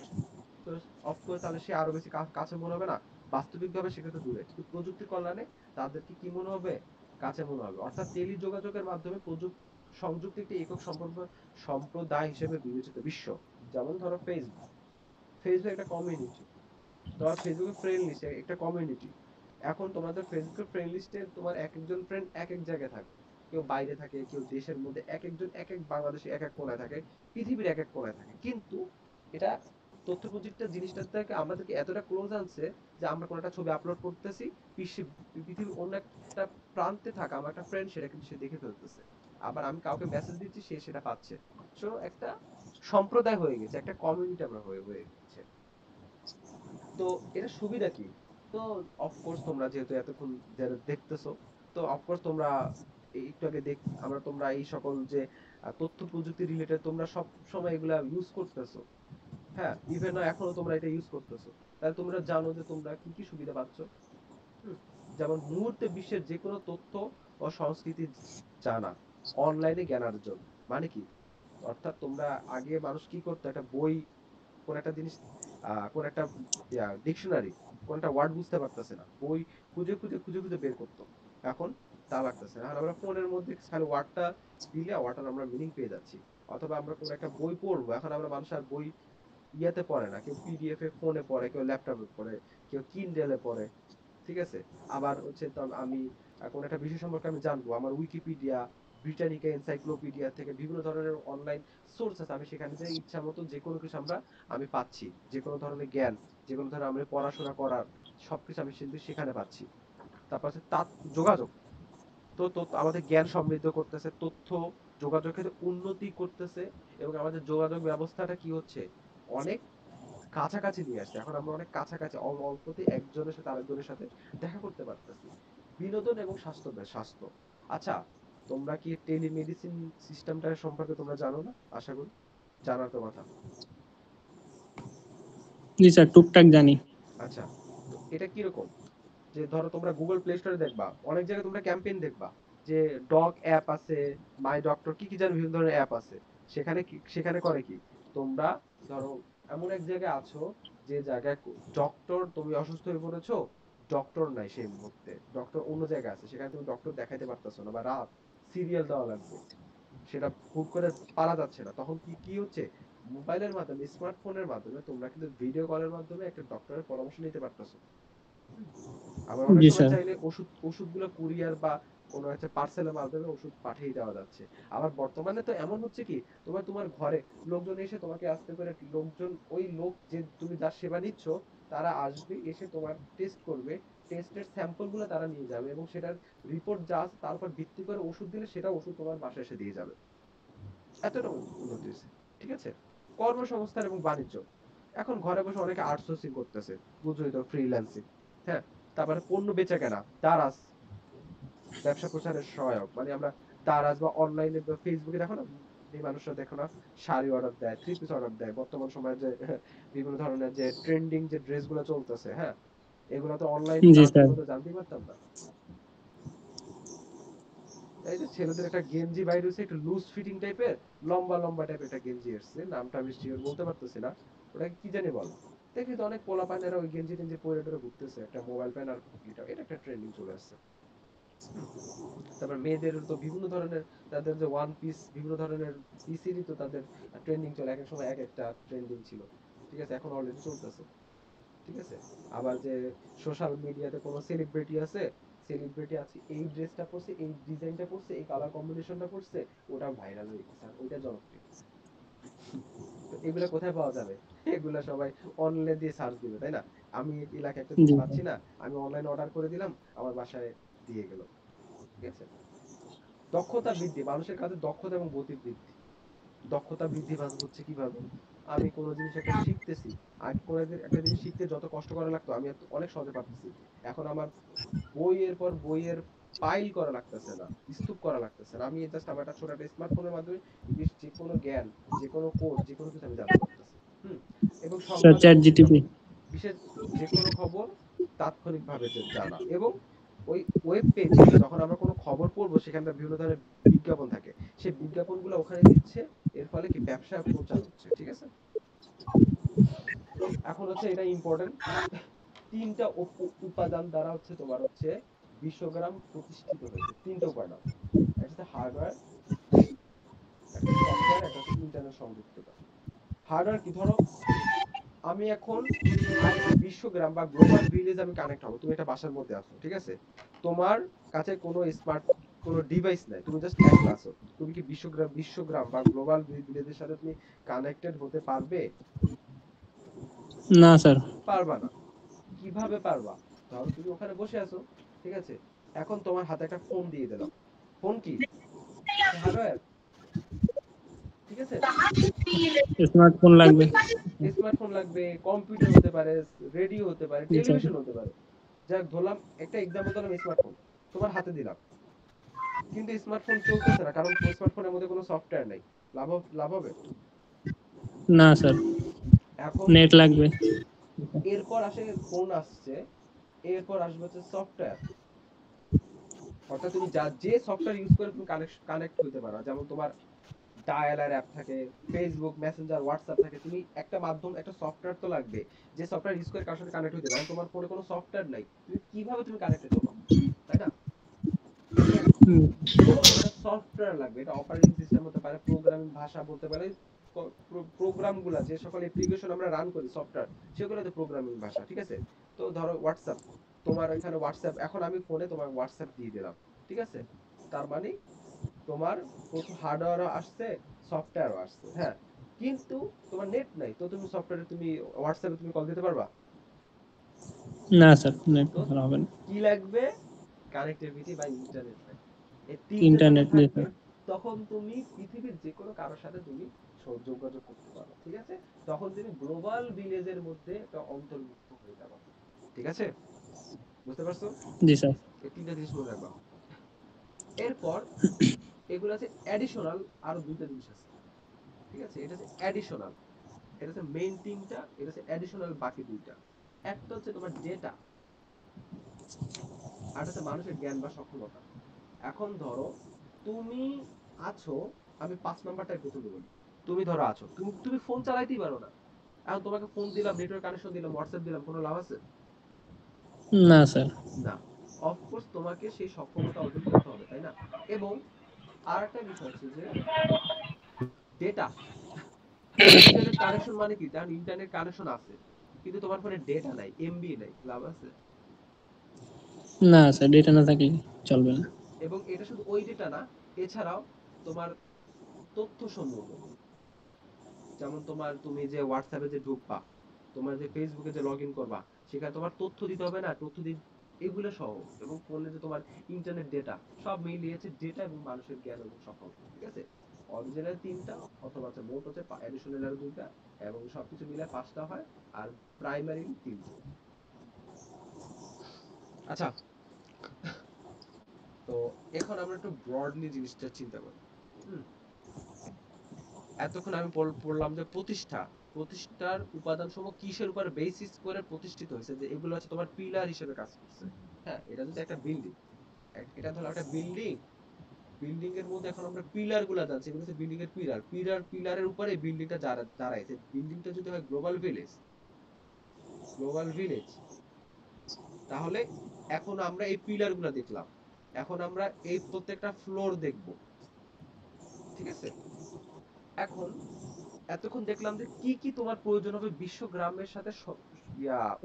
তো অফ করে তাহলে সে আরো বেশি কাছে মনে হবে না? বাস্তবিকভাবে সেটা তো দূরে, কিন্তু প্রযুক্তির কল্যাণে তাদেরকে কি মনে হবে, কাছে মনে হবে। অর্থাৎ টেলি যোগাযোগের মাধ্যমে সংযুক্ত একটি একক সম্পর্ক সম্প্রদায় হিসেবে বিবেচিত বিশ্ব। যেমন ধরো ফেসবুক, ফেসবুক একটা কমিউনিটি, তোমার ফেসবুকের ফ্রেন্ড লিস্টে একটা কমিউনিটি। এখন তোমাদের ফেসবুকের ফ্রেন্ড লিস্টে তোমার এক একজন ফ্রেন্ড এক এক জায়গায় থাকে, কেউ বাইরে থাকে, কেউ দেশের মধ্যে, এক একজন এক এক বাংলাদেশে এক এক কোনায় থাকে, পৃথিবীর এক এক কোনায় থাকে। কিন্তু এটা তথ্য প্রযুক্তির জিনিসটা থেকে আমাদেরকে এতটা ক্লোজ আনছে যে আমরা কোনো একটা ছবি আপলোড করতেছি, পৃথিবীর অন্য একটা প্রান্তে থাকা আমার একটা ফ্রেন্ড সেটা কিন্তু সে দেখে ফেলতেছে, আবার আমি কাউকে মেসেজ দিচ্ছি সে সেটা পাচ্ছে। সো একটা সম্প্রদায় হয়ে গেছে, একটা কমিউনিটি আমরা হয়ে হয়ে গেছে। তো এটা সুবিধা কি? তো অফকোর্স তোমরা যেহেতু এতক্ষণ যারা দেখতেছো, তো অফকোর্স তোমরা একটু আগে তোমরা এই সকল যে তথ্য প্রযুক্তি রিলেটেড তোমরা সব সময় এগুলা ইউজ করতেছো। হ্যাঁ, ইভেন এখনো তোমরা এটা ইউজ করতেছো। তাহলে তোমরা জানো যে তোমরা কি কি সুবিধা পাচ্ছ। হুম, যেমন মুহূর্তে বিশ্বের যে কোনো তথ্য ও সংস্কৃতি জানা, অনলাইনে জ্ঞান অর্জন। মানে কি? অর্থাৎ তোমরা আগে মানুষ কি করতো, একটা বই, কোন একটা জিনিস, কোন একটা ডিকশনারি, কোন একটা ওয়ার্ড বুঝতে পারতেছে না, বই খুঁজে খুঁজে খুঁজে খুঁজে বের করতো। এখন তা লাগতেছে না, এখন আমরা ফোনের মধ্যে খালি ওয়ার্ডটা দিলে ওয়ার্ডটার আমরা মিনিং পেয়ে যাচ্ছি। অথবা আমরা কোন একটা বই পড়বো, এখন আমরা মানুষ আর বই ইয়াতে পড়ে না, কেউ পিডিএফ এ ফোনে পড়ে, কেউ ল্যাপটপে পড়ে, কেউ কিন্ডেলে পড়ে। ঠিক আছে? আবার হচ্ছে তো আমি কোন একটা বিষয় সম্পর্কে আমি জানবো, আমার উইকিপিডিয়া, ব্রিটানিকা এনসাইক্লোপিডিয়া থেকে বিভিন্ন ধরনের অনলাইন সোর্স আছে, আমি সেখানে যে ইচ্ছা মতো যে কোনো কিছু আমি পাচ্ছি, যে কোনো ধরনের জ্ঞান, যে কোনো ধরনের আমি পড়াশোনা করার সবকিছু আমি কিন্তু সেখানে পাচ্ছি। তারপর হচ্ছে যোগাযোগ, তো তো আমাদের জ্ঞান সমৃদ্ধ করতেছে, তথ্য যোগাযোগের উন্নতি করতেছে, এবং আমাদের যোগাযোগ ব্যবস্থাটা কি হচ্ছে, অনেক কাছাকাছি নিয়ে আসছে। এখন আমরা অনেক কাছাকাছি, অল্পতে একজনের সাথে আরেকজনের সাথে দেখা করতে পারতেছি। বিনোদন এবং স্বাস্থ্য। আচ্ছা, তোমরা কি টেলিমেডিসিন সিস্টেমটা সম্পর্কে তোমরা জানো না? আশা করি জানার তো কথা। জি স্যার, টুকটাক জানি। আচ্ছা, তো এটা কিরকম, যে ধরো তোমরা গুগল প্লে স্টোরে দেখবা, অনেক জায়গায় তোমরা ক্যাম্পেইন দেখবা যে ডগ অ্যাপ আছে, মাই ডক্টর, কি কি যেন বিভিন্ন ধরনের অ্যাপ আছে। সেখানে করে কি, তোমরা ধরো এমন এক জায়গায় আছো, যে জায়গায় ডক্টর, তুমি অসুস্থ হয়ে পড়েছো, ডক্টর নাই সেই মুহূর্তে, ডক্টর অন্য জায়গায় আছে, সেখানে তুমি ডক্টর দেখাইতে পারতেছো না, বা রাত সিরিয়াল দেওয়া লাগবে, সেটা হুট করে পারা যাচ্ছে না, তখন কি কি হচ্ছে, মোবাইলের মাধ্যমে, স্মার্টফোনের মাধ্যমে তোমরা কিন্তু ভিডিও কলের মাধ্যমে একটা ডক্টরের পরামর্শ নিতে পারতেছো। আবার অনেক জি সময় স্যার। চাইলে ওষুধগুলো কুরিয়ার বা কোনো একটা পার্সেলের মাধ্যমে ওষুধ পাঠিয়ে দেওয়া যাচ্ছে। আবার বর্তমানে তো এমন হচ্ছে কি, তোমার ঘরে লোকজন এসে তোমাকে আস্তে করে, লোকজন, ওই লোক যে তুমি যার সেবা নিচ্ছ, তারা আসবে, এসে তোমার টেস্ট করবে, টেস্টের স্যাম্পল গুলো তারা নিয়ে যাবে, এবং সেটার রিপোর্ট যা আছে তার উপর ভিত্তি করে ওষুধ দিলে সেটা ওষুধ তোমার বাসায় এসে দিয়ে যাবে। এতটা উন্নতি হয়েছে। ঠিক আছে? কর্মসংস্থান এবং বাণিজ্য, এখন ঘরে বসে অনেকে আউটসোর্সিং করতেছে, বুঝোই তো, ফ্রিল্যান্সিং। হ্যাঁ, তারপরে পণ্য বেচা কেনা, দারাজ, ব্যবসা প্রচারের সহায়ক, মানে আমরা দারাজ বা অনলাইনে বা ফেসবুকে দেখো না, এই মানুষরা দেখো না, শাড়ি অর্ডার দেয়, থ্রি পিস অর্ডার দেয়, বর্তমান সময়ে যে বিভিন্ন ধরনের যে ট্রেন্ডিং যে ড্রেস গুলো চলতেছে, হ্যাঁ, এগুলো তো অনলাইনে জি না স্যার। দেখলে তো জানতেই পারতাম না। এই যে ছেলেদের একটা গেঞ্জি বাইরে হচ্ছে, একটু লুজ ফিটিং টাইপের, লম্বা লম্বা টাইপের একটা গেঞ্জি এসছে, নামটা আমি শিওর বলতে পারতেছি না, ওটাকে কি জানি বলে। দেখি তো অনেক পোলা পাইনেরা ওই গেঞ্জি টেঞ্জি পরে টরে ঘুরতেছে, একটা মোবাইল প্যান আর এটা একটা ট্রেন্ডিং চলে আসছে। হুম, তারপর মেয়েদের তো বিভিন্ন ধরনের, তাদের যে ওয়ান পিস, বিভিন্ন ধরনের পিসিরই তো তাদের ট্রেন্ডিং চলে, এক এক সময় এক একটা ট্রেন্ডিং ছিল। ঠিক আছে, এখন অলরেডি চলতেছে। ঠিক আছে? আবার যে সোশ্যাল মিডিয়াতে কোনো সেলিব্রিটি আছে, সেলিব্রিটি আছে, এই ড্রেসটা পরছে, এই ডিজাইনটা পরছে, এই কালার কম্বিনেশনটা পরছে, ওটা ভাইরাল হয়ে গেছে, আর ওইটা জনপ্রিয়। তো এগুলা কোথায় পাওয়া যাবে? এগুলা সবাই অনলাইন দিয়ে সার্চ দিবে, তাই না? আমি এলাকায় একটা জিনিস জি পাচ্ছি স্যার। না, আমি অনলাইনে অর্ডার করে দিলাম, আমার বাসায় দিয়ে গেল। ঠিক আছে? দক্ষতা বৃদ্ধি, মানুষের কাছে দক্ষতা এবং গতি বৃদ্ধি। দক্ষতা বৃদ্ধি পাচ্ছে হচ্ছে কিভাবে, আমি কোনো জিনিস একটা শিখতেছি, আগে কোনো একটা জিনিস শিখতে যত কষ্ট করা লাগতো, আমি অনেক সহজে পারতেছি। এখন আমার বইয়ের পর বইয়ের পাইল করা লাগতেছে না, স্তূপ করা লাগতেছে না, আমি জাস্ট আমার একটা ছোট একটা স্মার্টফোনের মাধ্যমে যে কোনো জ্ঞান, যে কোনো কোর্স, যে কোনো কিছু আমি জানতে পারতেছি। হুম, এবং স্যার, সংবাদ এবং চ্যাট জিটিপি। বিজ্ঞাপন, বিশেষ যে কোনো খবর তাৎক্ষণিকভাবে জানা, এবং ওই ওয়েব পেজে যখন আমরা কোনো খবর পড়বো, সেখানটা বিভিন্ন ধরনের বিজ্ঞাপন থাকে, সেই বিজ্ঞাপনগুলো ওখানে দিচ্ছে, এর ফলে কি ব্যবসা প্রচার হচ্ছে। ঠিক আছে? এখন হচ্ছে এটা ইম্পর্টেন্ট, তিনটা উপাদান দ্বারা হচ্ছে তোমার হচ্ছে বিশ্বগ্রাম প্রতিষ্ঠিত হয়েছে। তিনটা উপাদান, একটা হচ্ছে হার্ডওয়্যার, একটা সফটওয়্যার, একটা হচ্ছে ইন্টারনেট সংযুক্ততা। হার্ডওয়্যার কি, ধরো আমি এখন বিশ্বগ্রাম বা গ্লোবাল ভিলেজ আমি কানেক্ট হবো, তুমি একটা বাসার মধ্যে আছো, ঠিক আছে, তোমার কাছে কোনো স্মার্ট কোনো ডিভাইস নাই, তুমি জাস্ট একলা আছো, তুমি কি বিশ্বগ্রাম বা গ্লোবাল ভিলেজের সাথে তুমি কানেক্টেড হতে পারবে? না স্যার। পারবা না। কিভাবে পারবা? ধরো তুমি ওখানে বসে আছো, ঠিক আছে, এখন তোমার হাতে একটা ফোন দিয়ে দিলাম। ফোন কি, হার্ডওয়্যার, ঠিক আছে। স্মার্টফোন লাগবে। স্মার্টফোন লাগবে, কম্পিউটার হতে পারে, রেডিও হতে পারে, জি স্যার। টেলিভিশন হতে পারে। যাক ধরলাম, একটা এক্সাম্পল দিলাম, স্মার্টফোন তোমার হাতে দিলাম, কিন্তু স্মার্টফোন চলতেছে না, কারণ স্মার্টফোনের মধ্যে কোনো সফটওয়্যার নাই। লাভ হবে? না স্যার, এখন নেট লাগবে। এরপর আসে ফোন আসছে, এরপর আসবে হচ্ছে সফটওয়্যার, অর্থাৎ তুমি যে সফটওয়্যার ইউজ করে তুমি কানেক্ট হইতে পারো, যেমন তোমার ডায়ালার অ্যাপ থাকে, ফেসবুক মেসেঞ্জার হোয়াটসঅ্যাপ থাকে, তুমি একটা মাধ্যম একটা সফটওয়্যার তো লাগবে, যে সফটওয়্যার ইউজ করে কারোর সাথে কানেক্ট হইতে পারে। তোমার ফোনে কোনো সফটওয়্যার নাই, তুমি কিভাবে তুমি কানেক্টেড হবো, তাই না? হুম, একটা সফটওয়্যার লাগবে, এটা অপারেটিং সিস্টেম হতে পারে, প্রোগ্রামিং ভাষা বলতে পারে, প্রোগ্রাম গুলা যে সকল অ্যাপ্লিকেশন আমরা রান করি সফটওয়্যার, সেগুলোতে প্রোগ্রামিং ভাষা, ঠিক আছে। তো ধরো হোয়াটসঅ্যাপ, তোমার এখানে হোয়াটসঅ্যাপ, এখন আমি ফোনে তোমার হোয়াটসঅ্যাপ দিয়ে দিলাম, ঠিক আছে, তার মানে তোমার প্রথম হার্ডওয়্যারও আসছে, সফটওয়্যারও আসছে, হ্যাঁ, কিন্তু তোমার নেট নাই, তো তুমি সফটওয়্যারে তুমি হোয়াটসঅ্যাপে তুমি কল দিতে পারবা? না স্যার, নেট তো হবে না। কি লাগবে? কানেক্টিভিটি বা ইন্টারনেট লাগবে। এই তিনটা যখন ইন্টারনেট, জি থাকবে, স্যার। তখন তুমি পৃথিবীর যে কোনো কারোর সাথে তুমি যোগাযোগ করতে পারো, ঠিক আছে। তখন তুমি গ্লোবাল ভিলেজের মধ্যে একটা অন্তর্ভুক্ত হয়ে যাবে, ঠিক আছে। বুঝতে পারছো? জি স্যার। এই তিনটা জিনিস মনে রাখবা। এরপর এগুলো আছে অ্যাডিশনাল, আরো দুইটা জিনিস আছে, ঠিক আছে। এটা হচ্ছে অ্যাডিশনাল, এটা হচ্ছে মেইন তিনটা, এটা হচ্ছে অ্যাডিশনাল বাকি দুইটা। একটা হচ্ছে তোমার ডেটা, আর হচ্ছে মানুষের জ্ঞান বা সক্ষমতা। এখন ধরো তুমি আছো, আমি 5 নাম্বারটাই প্রথমে বলি। তুমি ধরো আছো, তুমি তুমি ফোন চালাইতেই পারো না, এখন তোমাকে ফোন দিলাম, নেটওয়ার্ক কানেকশন দিলাম, হোয়াটসঅ্যাপ দিলাম, কোনো লাভ আছে? না স্যার। না। অফকোর্স তোমাকে সেই সক্ষমতা অর্জন করতে হবে, তাই না? এবং আর একটা বিষয় হচ্ছে যে ডেটা, ইন্টারনেট কানেকশন মানে কি, কারণ ইন্টারনেট কানেকশন আছে, কিন্তু তোমার ফোনে ডেটা নাই, এমবি নাই, লাভ আছে? না স্যার, ডেটা না থাকলে চলবে না। এবং এটা শুধু ওই ডেটা না, এছাড়াও তোমার তথ্য সমূহ, যেমন তোমার তুমি যে হোয়াটসঅ্যাপে যে ঢুকবা, তোমার যে ফেসবুকে যে লগ ইন করবা, সেখানে তোমার তথ্য দিতে হবে না, তথ্য দিন, এগুলো সহ, এবং ফোনে যে তোমার ইন্টারনেট ডেটা, সব মিলিয়েছে ডেটা এবং মানুষের জ্ঞান এবং সক্ষমতা, ঠিক আছে। অরিজিনাল তিনটা, অথবা হচ্ছে মোট হচ্ছে অ্যাডিশনাল আরো দুইটা, এবং সবকিছু মিলে পাঁচটা হয়, আর প্রাইমারি তিনটা। আচ্ছা, তো এখন আমরা একটু ব্রডলি জিনিসটা চিন্তা করি। হুম, এতক্ষণ আমি পড়লাম যে প্রতিষ্ঠার উপাদান সমূহ কিসের উপর বেসিস করে প্রতিষ্ঠিত হয়েছে, যে এগুলো হচ্ছে তোমার পিলার হিসেবে কাজ করছে। হ্যাঁ, এটা যদি একটা বিল্ডিং, এটা ধরো একটা বিল্ডিং, বিল্ডিং এর মধ্যে এখন আমরা পিলার গুলা জানছি, এগুলো হচ্ছে বিল্ডিং এর পিলারের উপরে বিল্ডিংটা দাঁড়াইছে। বিল্ডিংটা যদি হয় গ্লোবাল ভিলেজ, তাহলে এখন আমরা এই পিলার গুলা দেখলাম, এখন আমরা এই প্রত্যেকটা ফ্লোর দেখব, ঠিক আছে। এখন এতক্ষণ দেখলাম যে কি কি তোমার প্রয়োজন হবে বিশ্বগ্রামের সাথে